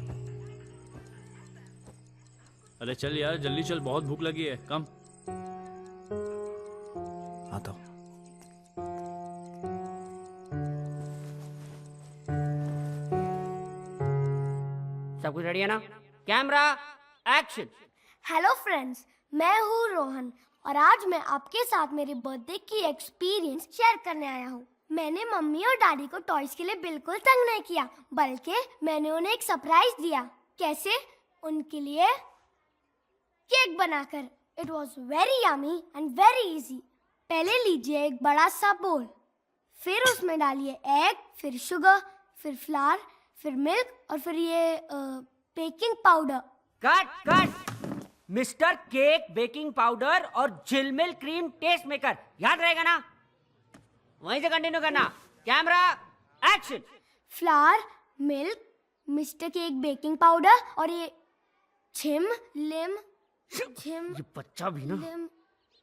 अरे चल यार, जल्दी चल, बहुत भूख लगी है। कम आता हूँ। सब कुछ रेडी है ना? Camera action. हेलो फ्रेंड्स, मैं हूँ रोहन और आज मैं आपके साथ मेरे बर्थडे की एक्सपीरियंस शेयर करने आया हूँ। मैंने मम्मी और डैडी को टॉयज के लिए बिल्कुल तंग नहीं किया, बल्कि मैंने उन्हें एक सरप्राइज दिया। कैसे? उनके लिए केक बनाकर। It was very yummy and very easy. पहले लीजिए एक बड़ा सा बोल, फिर उसमें डालिए एग, फिर शुगर, फिर फ्लावर, फिर मिल्क और फिर ये baking powder. Cut. Mister cake, baking powder और झिलमिल क्रीम टेस्ट मेकर, याद रहेगा ना? वहीं से कंटिन्यू करना। Camera action. Flower, milk, mister cake, baking powder और ये छिम ये बच्चा भी ना।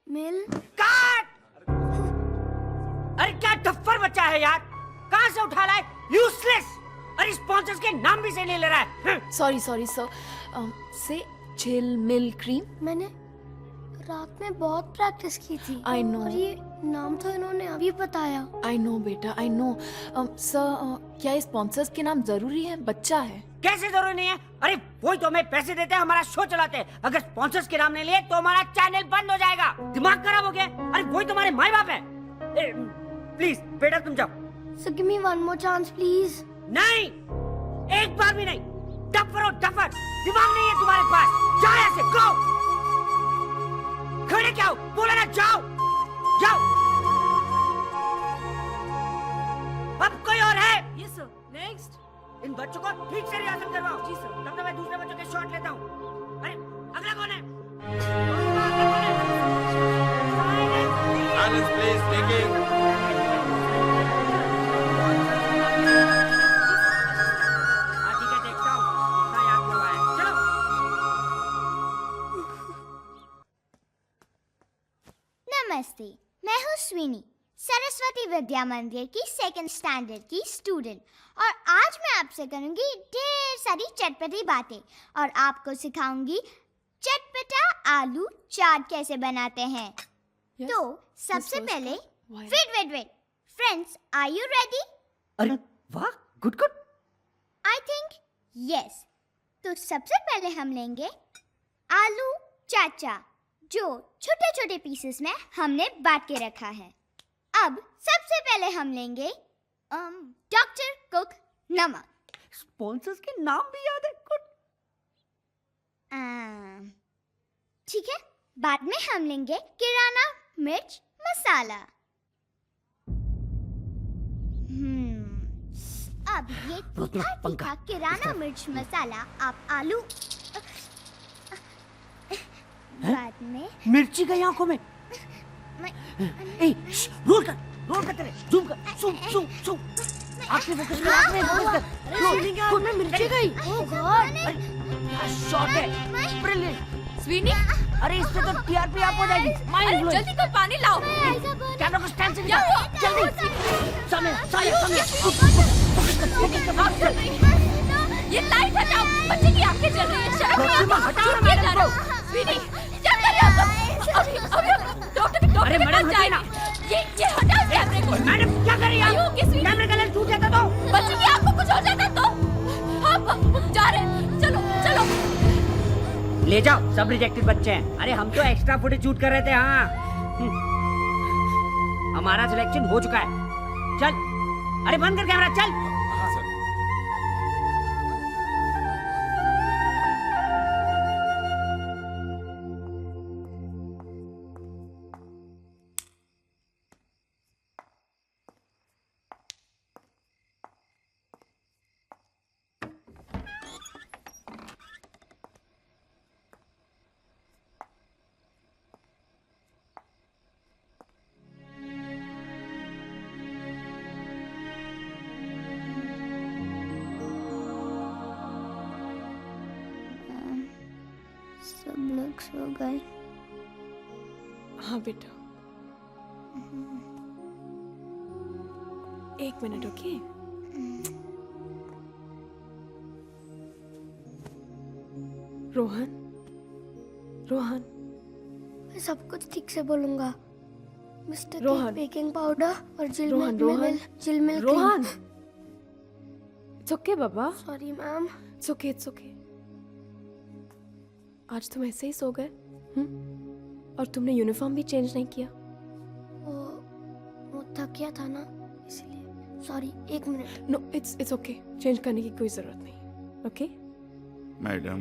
मिल्क। कट। अरे क्या टफ्फर बच्चा है यार, कहाँ से उठा लाए? यूजलेस। अरे स्पॉन्सर्स के नाम भी से नहीं ले रहा है। सॉरी सर, से चिल मिल क्रीम। मैंने रात में बहुत प्रैक्टिस की थी। I know. और ये नाम तो इन्होंने अभी बताया। आई नो बेटा, आई नो। सर, क्या ये स्पॉन्सर्स के नाम जरूरी है? बच्चा है। कैसे जरूरी नहीं है? अरे वही तो हमें पैसे देते हैं, हमारा शो चलाते हैं। अगर स्पॉन्सर्स के नाम नहीं लिए तो हमारा चैनल बंद हो जाएगा। दिमाग खराब हो गया? अरे वही तुम्हारे माँ बाप है। प्लीज बेटा तुम जाओ। So give me one more chance, please. नहीं, एक बार भी नहीं। डफर हो डफर, दिमाग नहीं है तुम्हारे पास। जाओ यहाँ से, गो। खड़े क्या हो? बोला ना जाओ, जाओ। अब कोई और है? Yes sir. नेक्स्ट। इन बच्चों को ठीक से रिहर्सल करवाओ। जी सर। तब तक मैं दूसरे बच्चों के शॉट लेता हूँ। अरे अगला कौन है? Silence, please, speaking. हाँ ठीक है, देखता हूँ कितना याद करवाया है। चलो। नमस्ते, मैं हूँ स्वीनी, सरस्वती विद्या मंदिर की 2nd स्टैंडर्ड की स्टूडेंट, और आज मैं आपसे करूंगी ढेर सारी चटपटी बातें और आपको सिखाऊंगी चटपटा आलू चाट कैसे बनाते हैं। तो सबसे पहले wait friends, are you ready? अरे वाह, good good. I think yes. तो सबसे पहले हम लेंगे आलू चाचा, जो छोटे छोटे पीसेस में हमने बांट के रखा है। अब सबसे पहले हम लेंगे डॉक्टर कुक नमक। स्पॉन्सर्स के नाम भी याद है, गुड। ठीक है, बाद में हम लेंगे किराना मिर्च मसाला। अब ये तीखा तीखा किराना मिर्च मसाला आप आलू बाद में मिर्ची गई आंखों में। रोल कर तेरे, जूम कर, जूम। आंखें फोकस कर, आंखें फोकस कर। आंख में मिर्ची गई। ओह गॉड, शॉट है, ब्रिलियंट। स्वीनी, अरे इससे तो टीआरपी अप हो जाएगी। Mind blowing. जल्दी कोई पानी लाओ। कैमरा को स्टैंड से निकाल, जल्दी। सामने। ये लाइट हटाओ, बच्चे की आंखें जल रही है। शर्म नहीं आती? चुप किए जा रहे हो? स्वीनी, क्या कर रहे हो आप? अभी डॉक्टर के पास जाए ना। ये हटाओ कैमरे को। मैडम क्या कर रही है? कैमरे का लेंस टूट जाता तो बच्चे की आंख को कुछ हो जाता तो? हम जा रहे हैं, चलो। ले जाओ, सब रिजेक्टेड बच्चे हैं। अरे हम तो एक्स्ट्रा फुटेज शूट कर रहे थे। हाँ, हमारा सिलेक्शन हो चुका है। चल, अरे बंद कर कैमरा, चल। सब लोग सो गए। हाँ बेटा, 1 मिनट, ओके? रोहन, मैं सब कुछ ठीक से बोलूंगा। मिस्टर रोहन। बेकिंग पाउडर और रोहन, जिलमिल रोहन। इट्स ओके बाबा। Sorry ma'am. It's okay. आज तुम ऐसे ही सो गए? और तुमने यूनिफॉर्म भी चेंज नहीं किया? वो थक गया था ना, इसलिए। Sorry, 1 minute. No, it's okay. Change करने की कोई जरूरत नहीं, ओके? मैडम,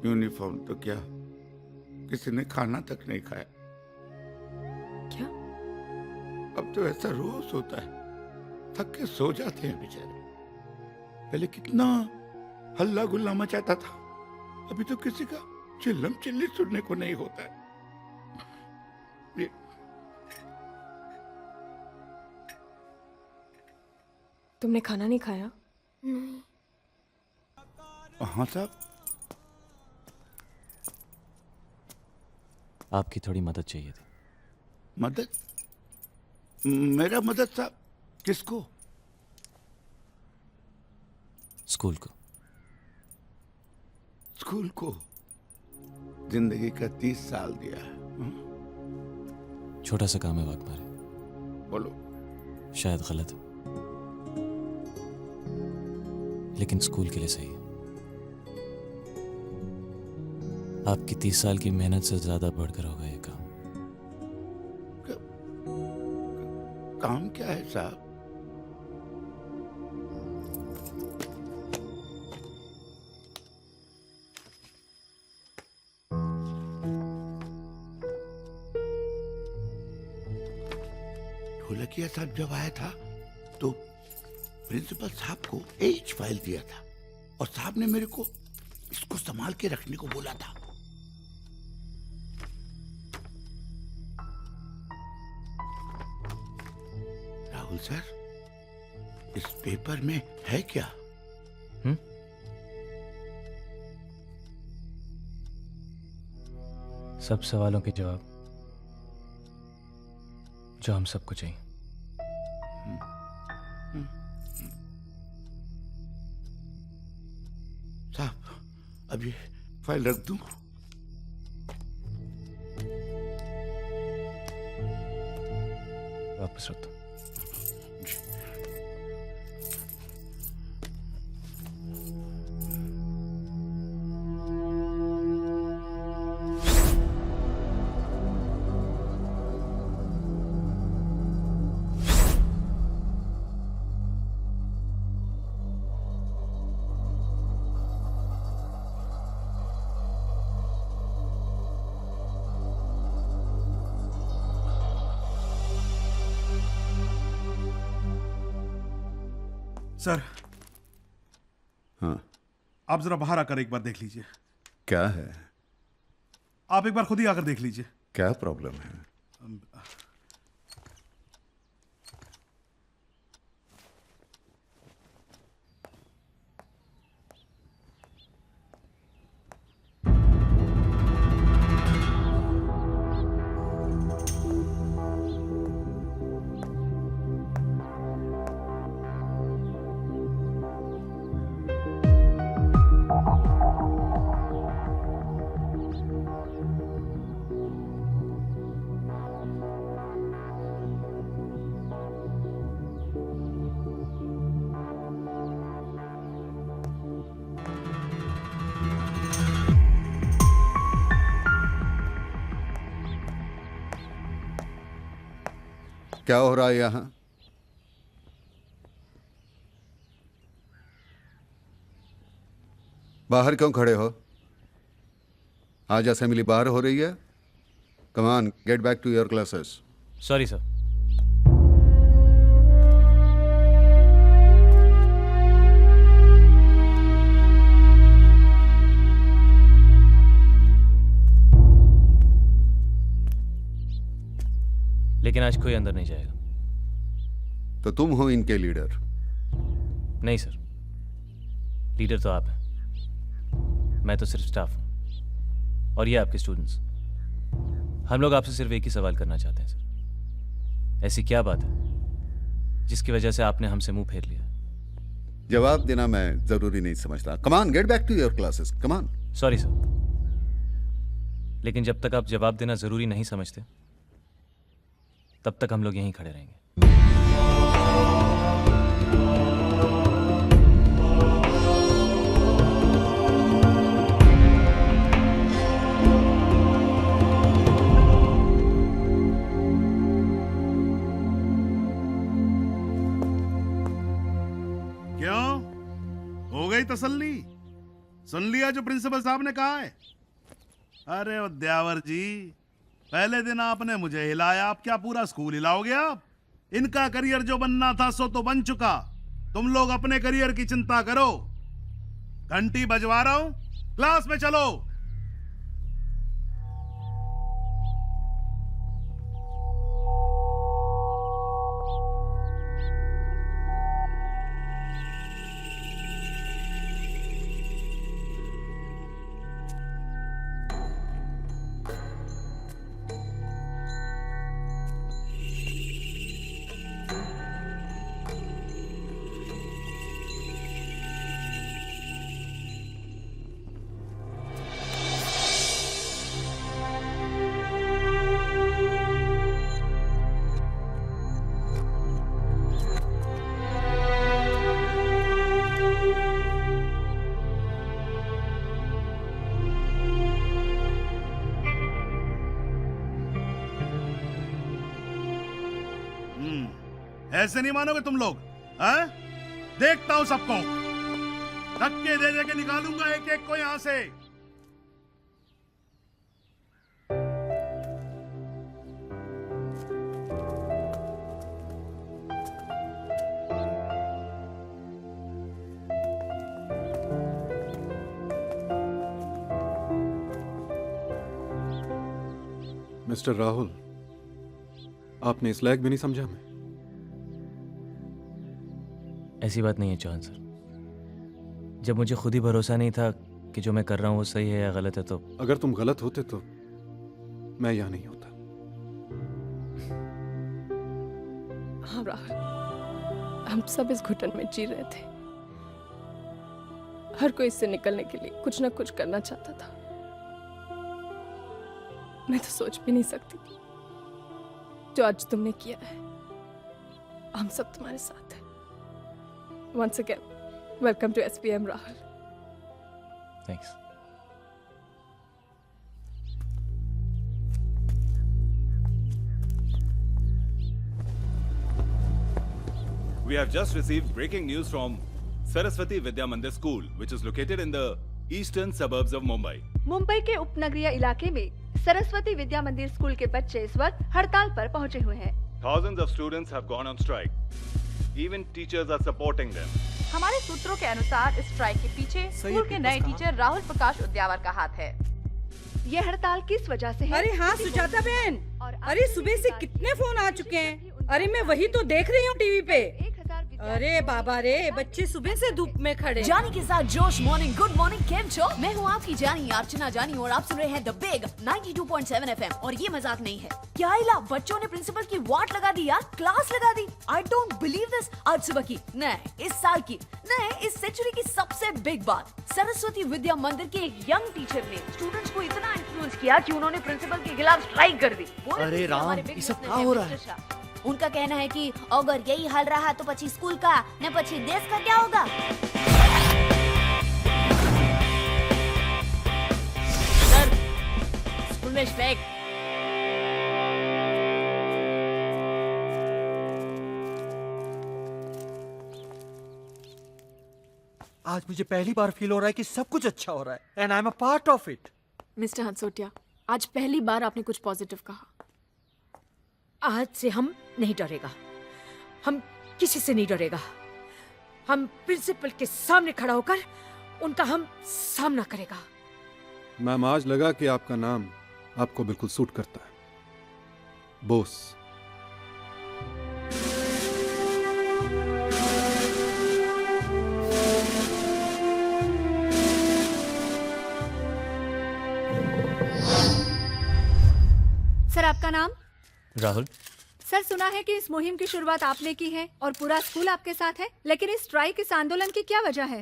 यूनिफॉर्म तो क्या, किसी ने खाना तक नहीं खाया। क्या? अब तो ऐसा रोज होता है, थक के सो जाते हैं बेचारे। पहले कितना हल्ला गुल्ला मचाता था, अभी तो किसी का चिल्लम चिल्ली सुनने को नहीं होता है। तुमने खाना नहीं खाया? नहीं। हाँ साहब, आपकी थोड़ी मदद चाहिए थी। मदद? मेरा मदद साहब? किसको? स्कूल को। स्कूल को? जिंदगी का 30 साल दिया है, छोटा सा काम है वाक मारे। बोलो। शायद गलत है, लेकिन स्कूल के लिए सही है। आपकी 30 साल की मेहनत से ज्यादा बढ़कर होगा ये काम। काम क्या है साहब? ढोलकिया साहब जब आया था तो प्रिंसिपल साहब को एच फाइल दिया था और साहब ने मेरे को इसको संभाल के रखने को बोला था। राहुल सर, इस पेपर में है क्या? सब सवालों के जवाब जो हम सबको चाहिए। साहब अभी फाइल रख दूं? वापस रख दो। सर। हाँ, आप जरा बाहर आकर एक बार देख लीजिए। क्या है? आप एक बार खुद ही आकर देख लीजिए। क्या प्रॉब्लम है? क्या हो रहा है यहां? बाहर क्यों खड़े हो? आज असेंबली बाहर हो रही है। Come on, get back to your classes. Sorry sir. लेकिन आज कोई अंदर नहीं जाएगा। तो तुम हो इनके लीडर? नहीं सर, लीडर तो आप हैं, मैं तो सिर्फ स्टाफ हूं। और ये आपके स्टूडेंट्स। हम लोग आपसे सिर्फ एक ही सवाल करना चाहते हैं सर। ऐसी क्या बात है जिसकी वजह से आपने हमसे मुंह फेर लिया? जवाब देना मैं जरूरी नहीं समझता। Come on, get back to your classes. Come on. Sorry sir, लेकिन जब तक आप जवाब देना जरूरी नहीं समझते तब तक हम लोग यहीं खड़े रहेंगे। क्यों, हो गई तसल्ली? सुन लिया जो प्रिंसिपल साहब ने कहा है? अरे उद्यावर जी, पहले दिन आपने मुझे हिलाया, आप क्या पूरा स्कूल हिलाओगे आप? इनका करियर जो बनना था सो तो बन चुका। तुम लोग अपने करियर की चिंता करो। घंटी बजवा रहा हूं, क्लास में चलो। ऐसे नहीं मानोगे तुम लोग, हैं? देखता हूं सबको, धक्के दे दे के निकालूंगा एक एक को यहां से। मिस्टर राहुल, आपने इस लायक भी नहीं समझा मैं। ऐसी बात नहीं है चौहान सर। जब मुझे खुद ही भरोसा नहीं था कि जो मैं कर रहा हूँ वो सही है या गलत है, तो अगर तुम गलत होते तो मैं यहाँ नहीं होता। हाँ राहुल, हम सब इस घुटन में जी रहे थे। हर कोई इससे निकलने के लिए कुछ ना कुछ करना चाहता था। मैं तो सोच भी नहीं सकती थी जो आज तुमने किया है। हम सब तुम्हारे साथ हैं। Once again, welcome to SPM, Rahul. Thanks. We have just received breaking news from Saraswati Vidya Mandir School, which is located in the eastern suburbs of Mumbai. Mumbai के उपनगरीय इलाके में सरस्वती विद्या मंदिर स्कूल के बच्चे इस वक्त हड़ताल पर पहुंचे हुए हैं। Thousands of students have gone on strike. Even teachers are supporting them. हमारे सूत्रों के अनुसार इस स्ट्राइक के पीछे स्कूल के नए टीचर राहुल प्रकाश उद्यावर का हाथ है। ये हड़ताल किस वजह से है? अरे हाँ सुजाता बहन, अरे सुबह से कितने फोन आ चुके हैं। अरे मैं वही तो देख रही हूँ टीवी पे। अरे बाबा रे, बच्चे सुबह से धूप में खड़े। जानी के साथ जोश मॉर्निंग, गुड मॉर्निंग, केम छो? मैं हूँ आपकी जानी अर्चना जानी और आप सुन रहे हैं द बिग 92.7 FM। और ये मजाक नहीं है। क्या इला बच्चों ने प्रिंसिपल की वाट लगा दी यार, क्लास लगा दी। I don't believe this. आज सुबह की नहीं, इस साल की नहीं, इस सेंचुरी की सबसे बिग बात, सरस्वती विद्या मंदिर के एक यंग टीचर ने स्टूडेंट्स को इतना इन्फ्लुएंस किया कि उन्होंने प्रिंसिपल के खिलाफ स्ट्राइक कर दी। अरे राम, ये सब क्या हो रहा है? उनका कहना है कि अगर यही हाल रहा तो पची स्कूल का न पची देश का क्या होगा। सर, स्कूल में स्ट्राइक। आज मुझे पहली बार फील हो रहा है कि सब कुछ अच्छा हो रहा है and I am a part of it. Mr Hansotia, आज पहली बार आपने कुछ पॉजिटिव कहा। आज से हम नहीं डरेगा, हम किसी से नहीं डरेगा। हम प्रिंसिपल के सामने खड़ा होकर उनका हम सामना करेगा। मैम, आज लगा कि आपका नाम आपको बिल्कुल सूट करता है, बोस। सर, आपका नाम? राहुल। सर, सुना है कि इस मुहिम की शुरुआत आपने की है और पूरा स्कूल आपके साथ है, लेकिन इस स्ट्राइक, इस आंदोलन की क्या वजह है?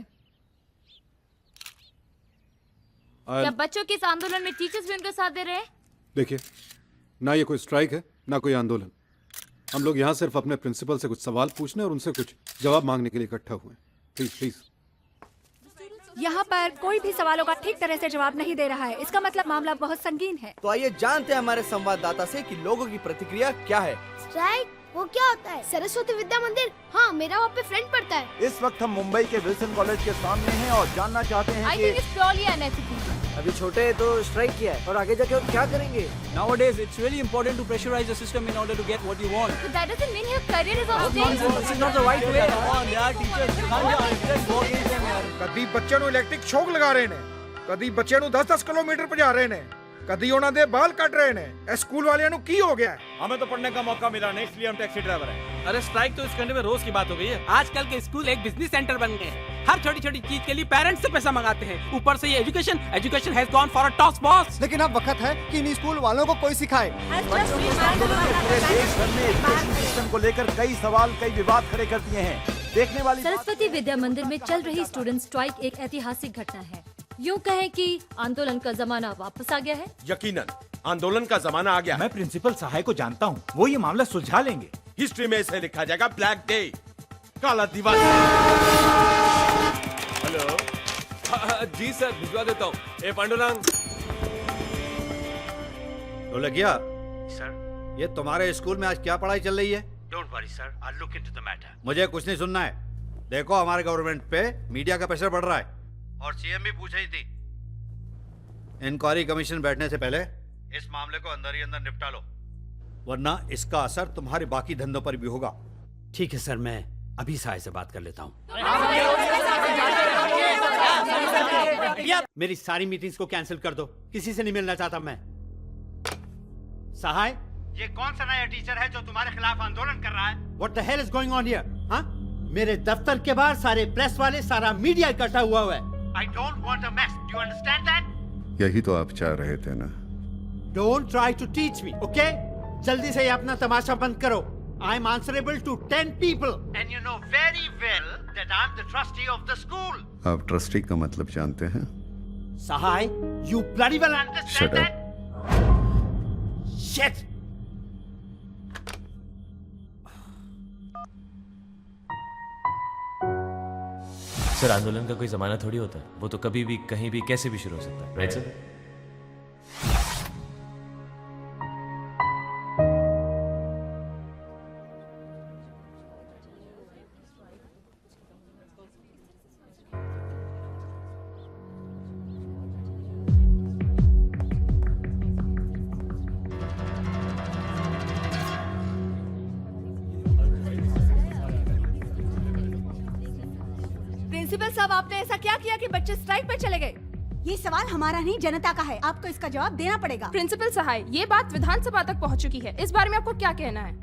क्या बच्चों के इस आंदोलन में टीचर्स भी उनका साथ दे रहे हैं? देखिए, ना ये कोई स्ट्राइक है ना कोई आंदोलन। हम लोग यहाँ सिर्फ अपने प्रिंसिपल से कुछ सवाल पूछने और उनसे कुछ जवाब मांगने के लिए इकट्ठा हुए हैं। Please please. यहाँ पर कोई भी सवालों का ठीक तरह से जवाब नहीं दे रहा है। इसका मतलब मामला बहुत संगीन है। तो आइए जानते हैं हमारे संवाददाता से कि लोगों की प्रतिक्रिया क्या है। स्ट्राइक वो क्या होता है? सरस्वती विद्या मंदिर? हाँ, मेरा वहाँ पे फ्रेंड पढ़ता है। इस वक्त हम मुंबई के विल्सन कॉलेज के सामने हैं और जानना चाहते हैं I think it's purely unethical. अभी छोटे हैं तो स्ट्राइक किया है और आगे जाके और क्या करेंगे? Nowadays, it's really important to pressurize the system in order to get what you want. But that doesn't mean your career is on Nonsense. stake. This is not the right way. Come on, यार, teachers, you can't just go against them, यार. कदी बच्चे ਨੂੰ electric shock ਲਗਾ ਰਹੇ ਨੇ, ਕਦੀ ਬੱਚੇ ਨੂੰ 10-10 किलोमीटर ਭਜਾ ਰਹੇ ਨੇ, कदी ਉਹਨਾਂ ਦੇ ਬਾਲ ਕੱਟ ਰਹੇ ਨੇ। ਇਹ ਸਕੂਲ ਵਾਲਿਆਂ ਨੂੰ ਕੀ ਹੋ ਗਿਆ ਹੈ? हमें तो पढ़ने का मौका मिला नहीं, इसलिए हम टैक्सी ड्राइवर हैं। अरे स्ट्राइक तो इस कंट्री में रोज की बात हो गई है। आजकल के स्कूल एक बिजनेस सेंटर बन गए हैं। हर छोटी छोटी चीज के लिए पेरेंट्स से पैसा मंगाते हैं। ऊपर से ये education has gone for a top boss. लेकिन अब वक्त है कि इन स्कूल वालों को कोई सिखाए। पूरे देश भर में एजुकेशन सिस्टम को लेकर कई सवाल, कई विवाद खड़े कर दिए हैं। देखने वाली सरस्वती विद्या मंदिर में चल रही स्टूडेंट स्ट्राइक एक ऐतिहासिक घटना है। यूँ कहें कि आंदोलन का जमाना वापस आ गया है। यकीनन आंदोलन का जमाना आ गया। मैं प्रिंसिपल सहाय को जानता हूँ, वो ये मामला सुलझा लेंगे। हिस्ट्री में इसे लिखा जाएगा ब्लैक डे, काला दिवस। हेलो। जी सर, भिजवा देता हूँ। ए पांडुरंग। तो लगिया सर, ये तुम्हारे स्कूल में आज क्या पढ़ाई चल रही है? Don't worry, sir. I'll look into the matter. मुझे कुछ नहीं सुनना है। देखो हमारे गवर्नमेंट पे मीडिया का प्रेशर बढ़ रहा है और सीएम भी पूछ रही थी। इंक्वायरी कमीशन बैठने से पहले इस मामले को अंदर ही अंदर निपटा लो, वरना इसका असर तुम्हारे बाकी धंधों पर भी होगा। ठीक है सर, मैं अभी सहाय से बात कर लेता हूँ। मेरी सारी मीटिंग्स को कैंसिल कर दो, किसी से नहीं मिलना चाहता मैं। सहाय, ये कौन सा नया टीचर है जो तुम्हारे खिलाफ आंदोलन कर रहा है? What the hell is going on here? हाँ? मेरे दफ्तर के बाहर सारे प्रेस वाले, सारा मीडिया इकट्ठा हुआ है। I don't want a mess. Do you understand that? यही तो आप चाह रहे थे ना? Don't try to teach me, okay? जल्दी से ये अपना तमाशा बंद करो। I'm answerable to 10 people, and you know very well that I'm the trustee of the school. आप ट्रस्टी का मतलब जानते हैं? Sahai, you bloody well understand Shut up. that? Shit! Sir, आंदोलन का कोई जमाना थोड़ी होता है, वो तो कभी भी कहीं भी कैसे भी शुरू हो सकता है, राइट सर? प्रिंसिपल साहब, आपने ऐसा क्या किया कि बच्चे स्ट्राइक पे चले गए? ये सवाल हमारा नहीं, जनता का है। आपको इसका जवाब देना पड़ेगा। प्रिंसिपल सहाय, ये बात विधानसभा तक पहुंच चुकी है, इस बारे में आपको क्या कहना है?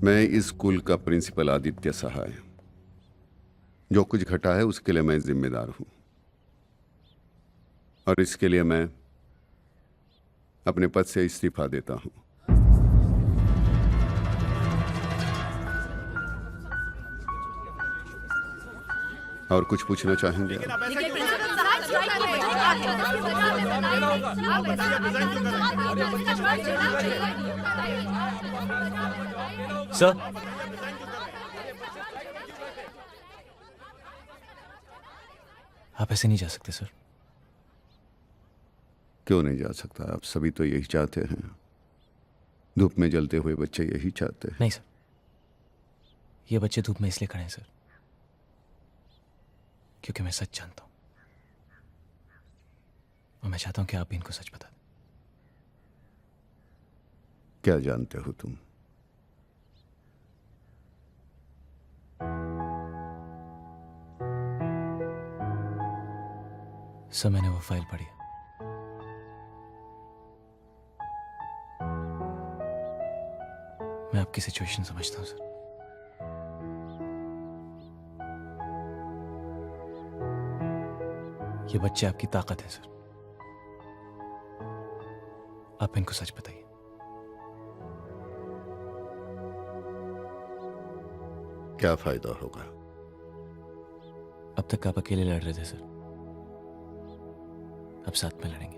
मैं इस स्कूल का प्रिंसिपल आदित्य सहाय, जो कुछ घटा है उसके लिए मैं जिम्मेदार हूं, और इसके लिए मैं अपने पद से इस्तीफा देता हूं। और कुछ पूछना चाहेंगे? सर, आप ऐसे नहीं जा सकते सर। क्यों नहीं जा सकता? आप सभी तो यही चाहते हैं। धूप में जलते हुए बच्चे यही चाहते हैं। नहीं सर, ये बच्चे धूप में इसलिए खड़े हैं सर क्योंकि मैं सच जानता हूं, और मैं चाहता हूं कि आप भी इनको सच बता दें। क्या जानते हो तुम? सर, मैंने वो फाइल पढ़ी है। मैं आपकी सिचुएशन समझता हूं सर। ये बच्चे आपकी ताकत है सर, आप इनको सच बताइए। क्या फायदा होगा? अब तक आप अकेले लड़ रहे थे सर, अब साथ में लड़ेंगे।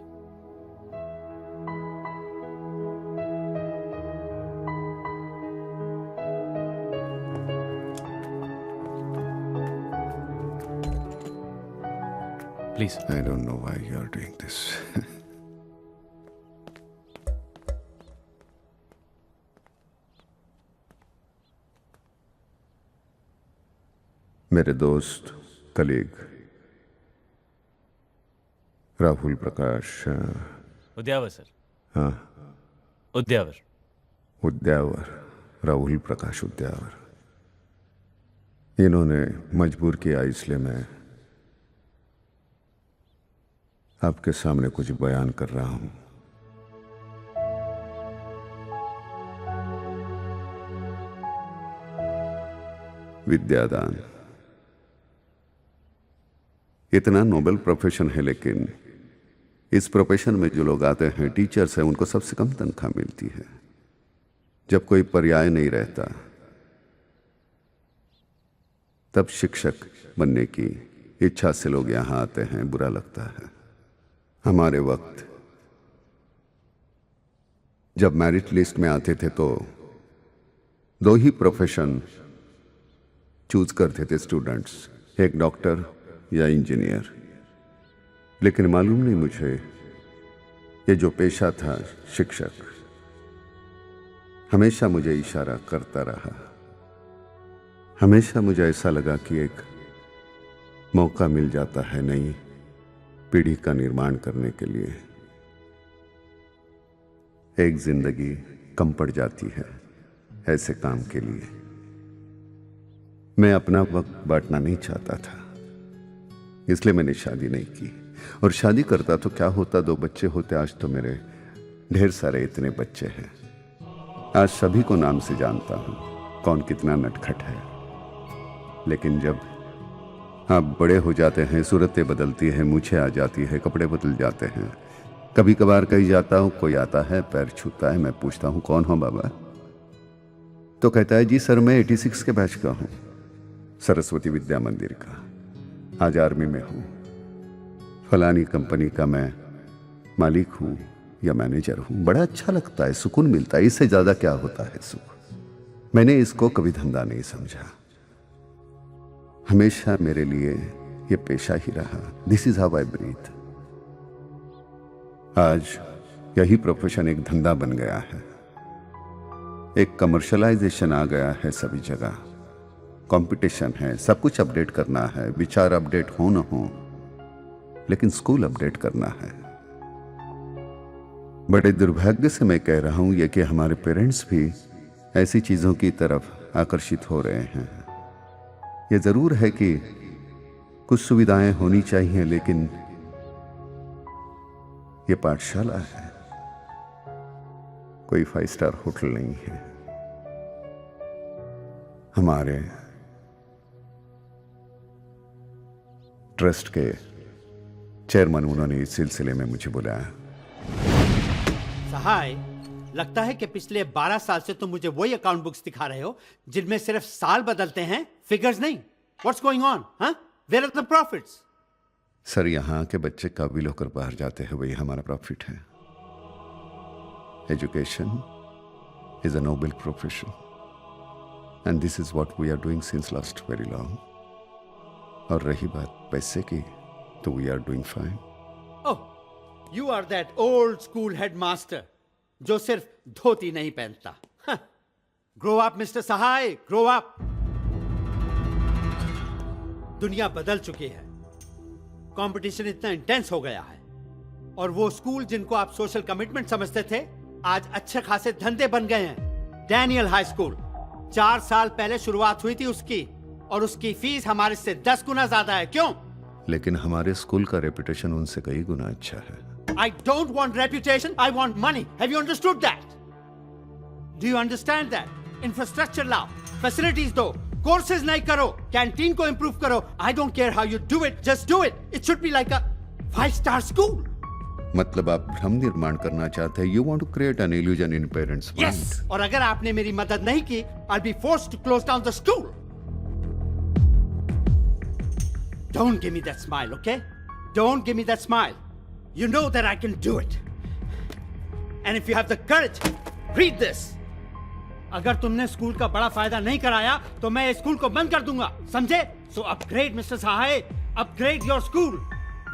Please. I don't know why you are doing this. मेरे दोस्त, कलीग राहुल प्रकाश उद्यावर सर। हाँ, उद्यावर। राहुल प्रकाश उद्यावर। इन्होंने मजबूर किया, इसलिए मैं आपके सामने कुछ बयान कर रहा हूं। विद्यादान इतना नोबेल प्रोफेशन है, लेकिन इस प्रोफेशन में जो लोग आते हैं, टीचर्स हैं, उनको सबसे कम तनख्वाह मिलती है। जब कोई पर्याय नहीं रहता, तब शिक्षक बनने की इच्छा से लोग यहां आते हैं। बुरा लगता है। हमारे वक्त जब मेरिट लिस्ट में आते थे तो 2 ही प्रोफेशन चूज करते थे स्टूडेंट्स, एक डॉक्टर या इंजीनियर। लेकिन मालूम नहीं मुझे, ये जो पेशा था शिक्षक, हमेशा मुझे इशारा करता रहा। हमेशा मुझे ऐसा लगा कि एक मौका मिल जाता है नई पीढ़ी का निर्माण करने के लिए। एक जिंदगी कम पड़ जाती है ऐसे काम के लिए। मैं अपना वक्त बांटना नहीं चाहता था, इसलिए मैंने शादी नहीं की। और शादी करता तो क्या होता, 2 बच्चे होते। आज तो मेरे ढेर सारे इतने बच्चे हैं। आज सभी को नाम से जानता हूं कौन कितना नटखट है। लेकिन जब आप बड़े हो जाते हैं, सूरतें बदलती हैं, मूछें आ जाती है, कपड़े बदल जाते हैं। कभी कभार कहीं जाता हूं, कोई आता है, पैर छूता है, मैं पूछता हूं कौन हो बाबा, तो कहता है जी सर मैं 86 के बैच का हूं, सरस्वती विद्या मंदिर का। आज आर्मी में हूं, फलानी कंपनी का मैं मालिक हूं या मैनेजर हूं। बड़ा अच्छा लगता है, सुकून मिलता है। इससे ज्यादा क्या होता है सुख। मैंने इसको कभी धंधा नहीं समझा, हमेशा मेरे लिए ये पेशा ही रहा। This is how I breathe. आज यही प्रोफेशन एक धंधा बन गया है, एक कमर्शलाइजेशन आ गया है सभी जगह। कंपटीशन है, सब कुछ अपडेट करना है। विचार अपडेट हो न हो, लेकिन स्कूल अपडेट करना है। बड़े दुर्भाग्य से मैं कह रहा हूं ये कि हमारे पेरेंट्स भी ऐसी चीजों की तरफ आकर्षित हो रहे हैं। ये जरूर है कि कुछ सुविधाएं होनी चाहिए, लेकिन ये पाठशाला है, कोई 5 स्टार होटल नहीं है। हमारे ट्रस्ट के चेयरमैन उन्होंने इस सिलसिले में मुझे बुलाया। सहाय, लगता है कि पिछले 12 साल से तुम मुझे वही अकाउंट बुक्स दिखा रहे हो जिनमें सिर्फ साल बदलते हैं, फिगर्स नहीं। What's going on? Where are the profits? Sir, यहां के बच्चे काबिल होकर बाहर जाते हैं, वही हमारा प्रॉफिट है। Education is a noble profession and this is what we are doing since last very long. और रही बात पैसे की, तो we are doing fine. Oh, you are that old school headmaster जो सिर्फ धोती नहीं पहनता। Grow up Mr Sahay, grow up. दुनिया बदल चुकी है, कंपटीशन इतना इंटेंस हो गया है, और वो स्कूल जिनको आप सोशल कमिटमेंट समझते थे आज अच्छे खासे धंधे बन गए हैं। डैनियल हाई स्कूल 4 साल पहले शुरुआत हुई थी उसकी, और उसकी फीस हमारे से 10 गुना ज्यादा है। क्यों? लेकिन हमारे स्कूल का रेपुटेशन उनसे कई गुना अच्छा है। I don't want reputation, I want money. Have you understood that? Do you understand that? Infrastructure लाओ, facilities दो, courses नहीं करो, canteen को improve करो. I don't care how you do it, just do it. It should be like a 5-star school. मतलब आप भ्रम निर्माण करना चाहते हैं। You want to create an illusion in parents' mind. Yes. और अगर आपने मेरी मदद नहीं की, I'll be forced to close down the school. Don't give me that smile, okay? Don't give me that smile. You know that I can do it. And if you have the courage, read this. अगर तुमने school का बड़ा फायदा नहीं कराया तो मैं इस स्कूल को बंद कर दूंगा, समझे? So upgrade mister Sahay, upgrade your school.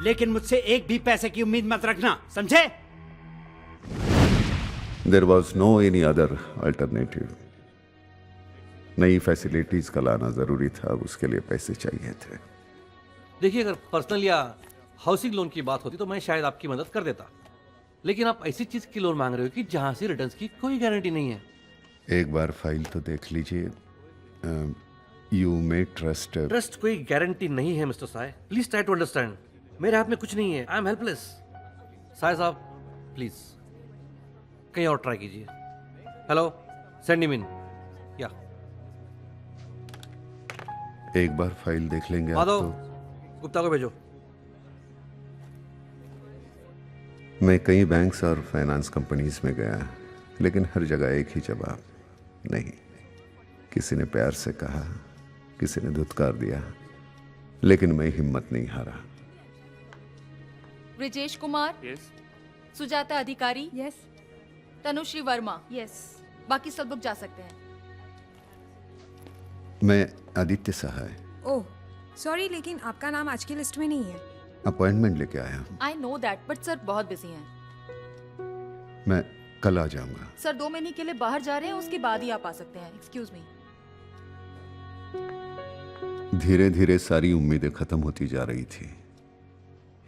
लेकिन मुझसे एक भी पैसे की उम्मीद मत रखना, समझे? There was no any other alternative. नई फैसिलिटीज का लाना जरूरी था, उसके लिए पैसे चाहिए थे। देखिए, अगर पर्सनल या हाउसिंग लोन की बात होती तो मैं शायद आपकी मदद कर देता, लेकिन आप ऐसी चीज की लोन मांग रहे हो कि जहां से रिटर्न्स की कोई गारंटी नहीं है। एक बार फाइल तो देख लीजिए। You may trust. ट्रस्ट कोई गारंटी नहीं है Mr Sahay, please try to understand. मेरे हाथ में कुछ नहीं है, आई एम हेल्पलेस। साय साहब प्लीज कहीं और ट्राई कीजिए। Hello, send him in. या एक बार फाइल देख लेंगे आप माधव, तो। गुप्ता को भेजो। मैं कई बैंक्स और फाइनेंस कंपनीज में गया, लेकिन हर जगह एक ही जवाब, नहीं। किसी ने प्यार से कहा, किसी ने धुतकार दिया, लेकिन मैं हिम्मत नहीं हारा। ब्रिजेश कुमार, यस। सुजाता अधिकारी, यस। तनुश्री वर्मा, यस। बाकी सब लोग जा सकते हैं। मैं आदित्य सहाय। ओह सॉरी, लेकिन आपका नाम आज की लिस्ट में नहीं है। अपॉइंटमेंट लेके आया हूँ। I know that, but sir बहुत बिजी हैं। मैं कल आ जाऊंगा। सर 2 महीने के लिए बाहर जा रहे हैं, उसके बाद ही आप आ सकते हैं। Excuse me. धीरे धीरे सारी उम्मीदें खत्म होती जा रही थी,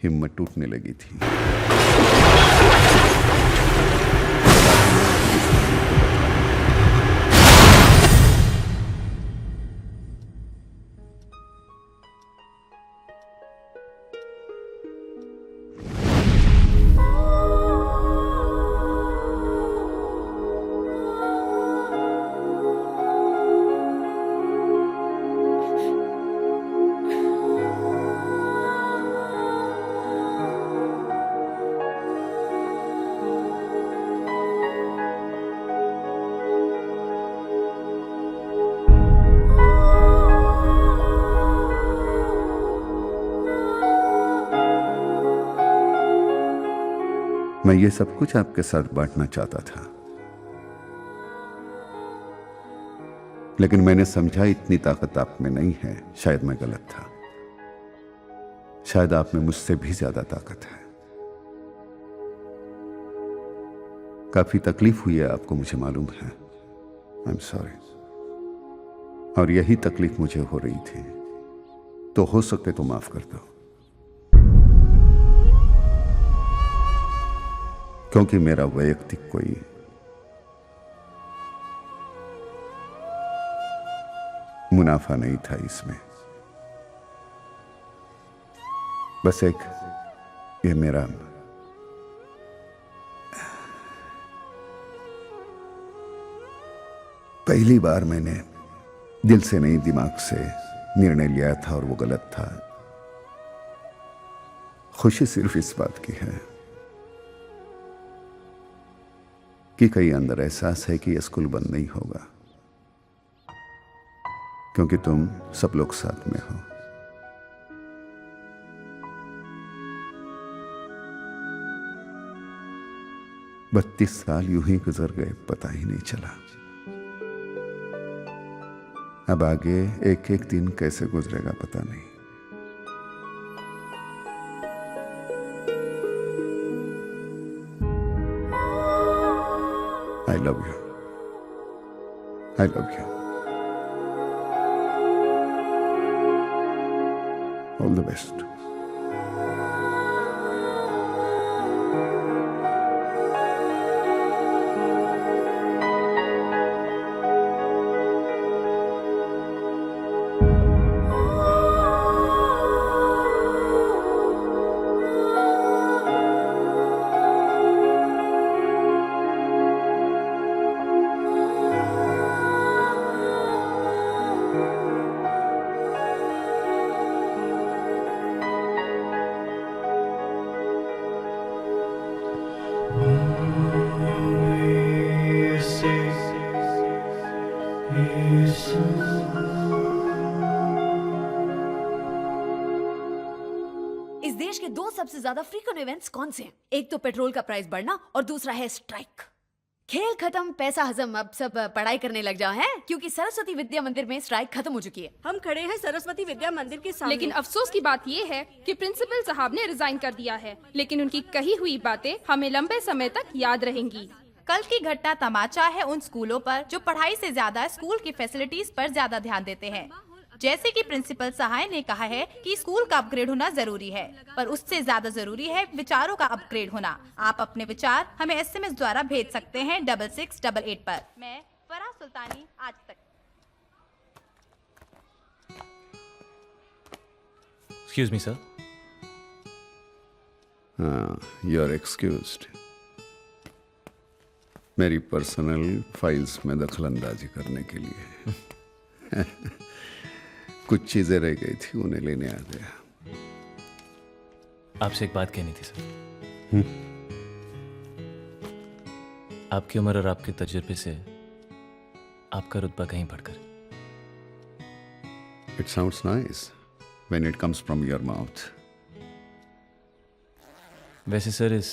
हिम्मत टूटने लगी थी। मैं ये सब कुछ आपके साथ बांटना चाहता था, लेकिन मैंने समझा इतनी ताकत आप में नहीं है। शायद मैं गलत था, शायद आप में मुझसे भी ज्यादा ताकत है। काफी तकलीफ हुई है आपको, मुझे मालूम है। I am sorry. और यही तकलीफ मुझे हो रही थी, तो हो सके तो माफ कर दो, क्योंकि मेरा वैयक्तिक कोई मुनाफा नहीं था इसमें। बस एक ये मेरा पहली बार मैंने दिल से नहीं दिमाग से निर्णय लिया था और वो गलत था। खुशी सिर्फ इस बात की है कि कहीं अंदर एहसास है कि यह स्कूल बंद नहीं होगा, क्योंकि तुम सब लोग साथ में हो। बत्तीस साल यूं ही गुजर गए, पता ही नहीं चला। अब आगे एक एक दिन कैसे गुजरेगा पता नहीं। I love you. I love you. All the best. इस देश के 2 सबसे ज्यादा फ्रीक्वेंट इवेंट्स कौन से हैं? एक तो पेट्रोल का प्राइस बढ़ना और दूसरा है स्ट्राइक। खेल खत्म, पैसा हजम, अब सब पढ़ाई करने लग जाओ हैं, क्योंकि सरस्वती विद्या मंदिर में स्ट्राइक खत्म हो चुकी है। हम खड़े हैं सरस्वती विद्या मंदिर के सामने। लेकिन अफसोस की बात ये है कि प्रिंसिपल साहब ने रिजाइन कर दिया है, लेकिन उनकी कही हुई बातें हमें लंबे समय तक याद रहेंगी। कल की घटना तमाचा है उन स्कूलों पर जो पढ़ाई से ज्यादा स्कूल की फैसिलिटीज पर ज्यादा ध्यान देते हैं। जैसे कि प्रिंसिपल सहाय ने कहा है कि स्कूल का अपग्रेड होना जरूरी है, पर उससे ज्यादा जरूरी है विचारों का अपग्रेड होना। आप अपने विचार हमें SMS द्वारा भेज सकते हैं 6688 पर। मैं फराह सुल्तानी, आज तक। Excuse me, sir. You are excused. मेरी पर्सनल फाइल्स में दखल अंदाजी करने के लिए कुछ चीजें रह गई थी, उन्हें लेने आ गया। आपसे एक बात कहनी थी सर। आपकी उम्र और आपके तजुर्बे से आपका रुतबा कहीं बढ़कर। It sounds nice when it comes from your mouth. वैसे सर इस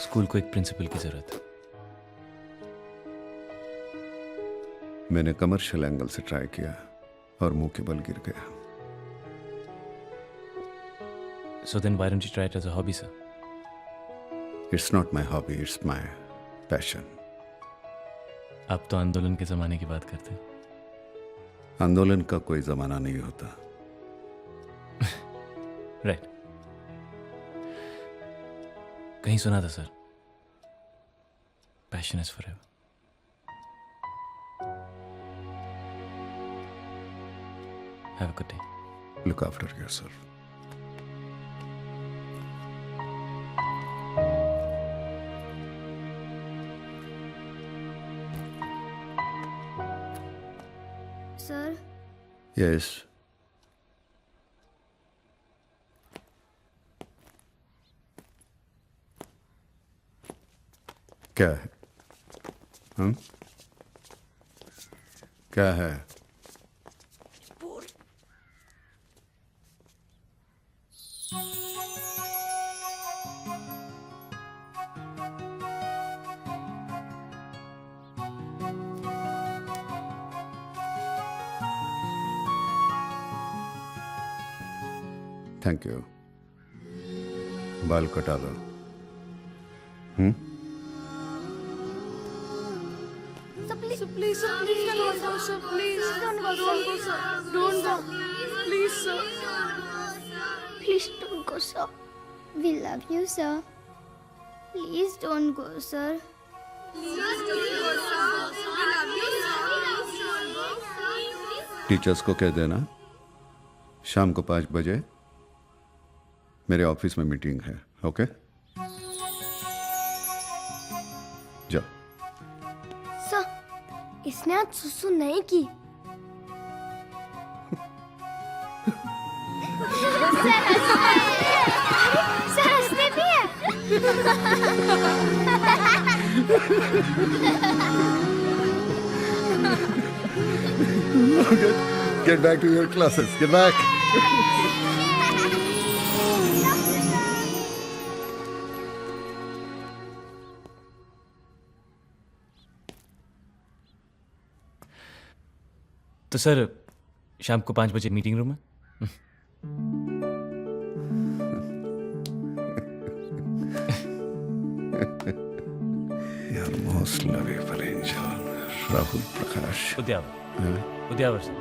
स्कूल को एक प्रिंसिपल की जरूरत है। मैंने कमर्शियल एंगल से ट्राई किया और मुंह के बल गिर गया। So then why don't you try it as a hobby, sir? It's not my hobby, it's my passion. आप तो आंदोलन के ज़माने की बात करते हैं। आंदोलन का कोई ज़माना नहीं होता। राइट। कहीं सुना था sir, passion is forever. Have a good day. Look after yourself. Sir yes. क्या है? हम? क्या है? Thank you. बाल कटा दो। Sir, please, don't go, sir. Please, don't go, sir. Don't go. Please, sir. Please don't go, sir. We love you, sir. Please don't go, sir. Teachers को कह देना शाम को 5 बजे मेरे ऑफिस में मीटिंग है। ओके, जाओ। सर, इसने आज सुसु नहीं की। सर हंसते भी है। Get back to your classes. Get back. तो सर शाम को 5 बजे मीटिंग रूम में। Your most lovable angel, Rahul Prakash. Udyavar. Udyavar sir.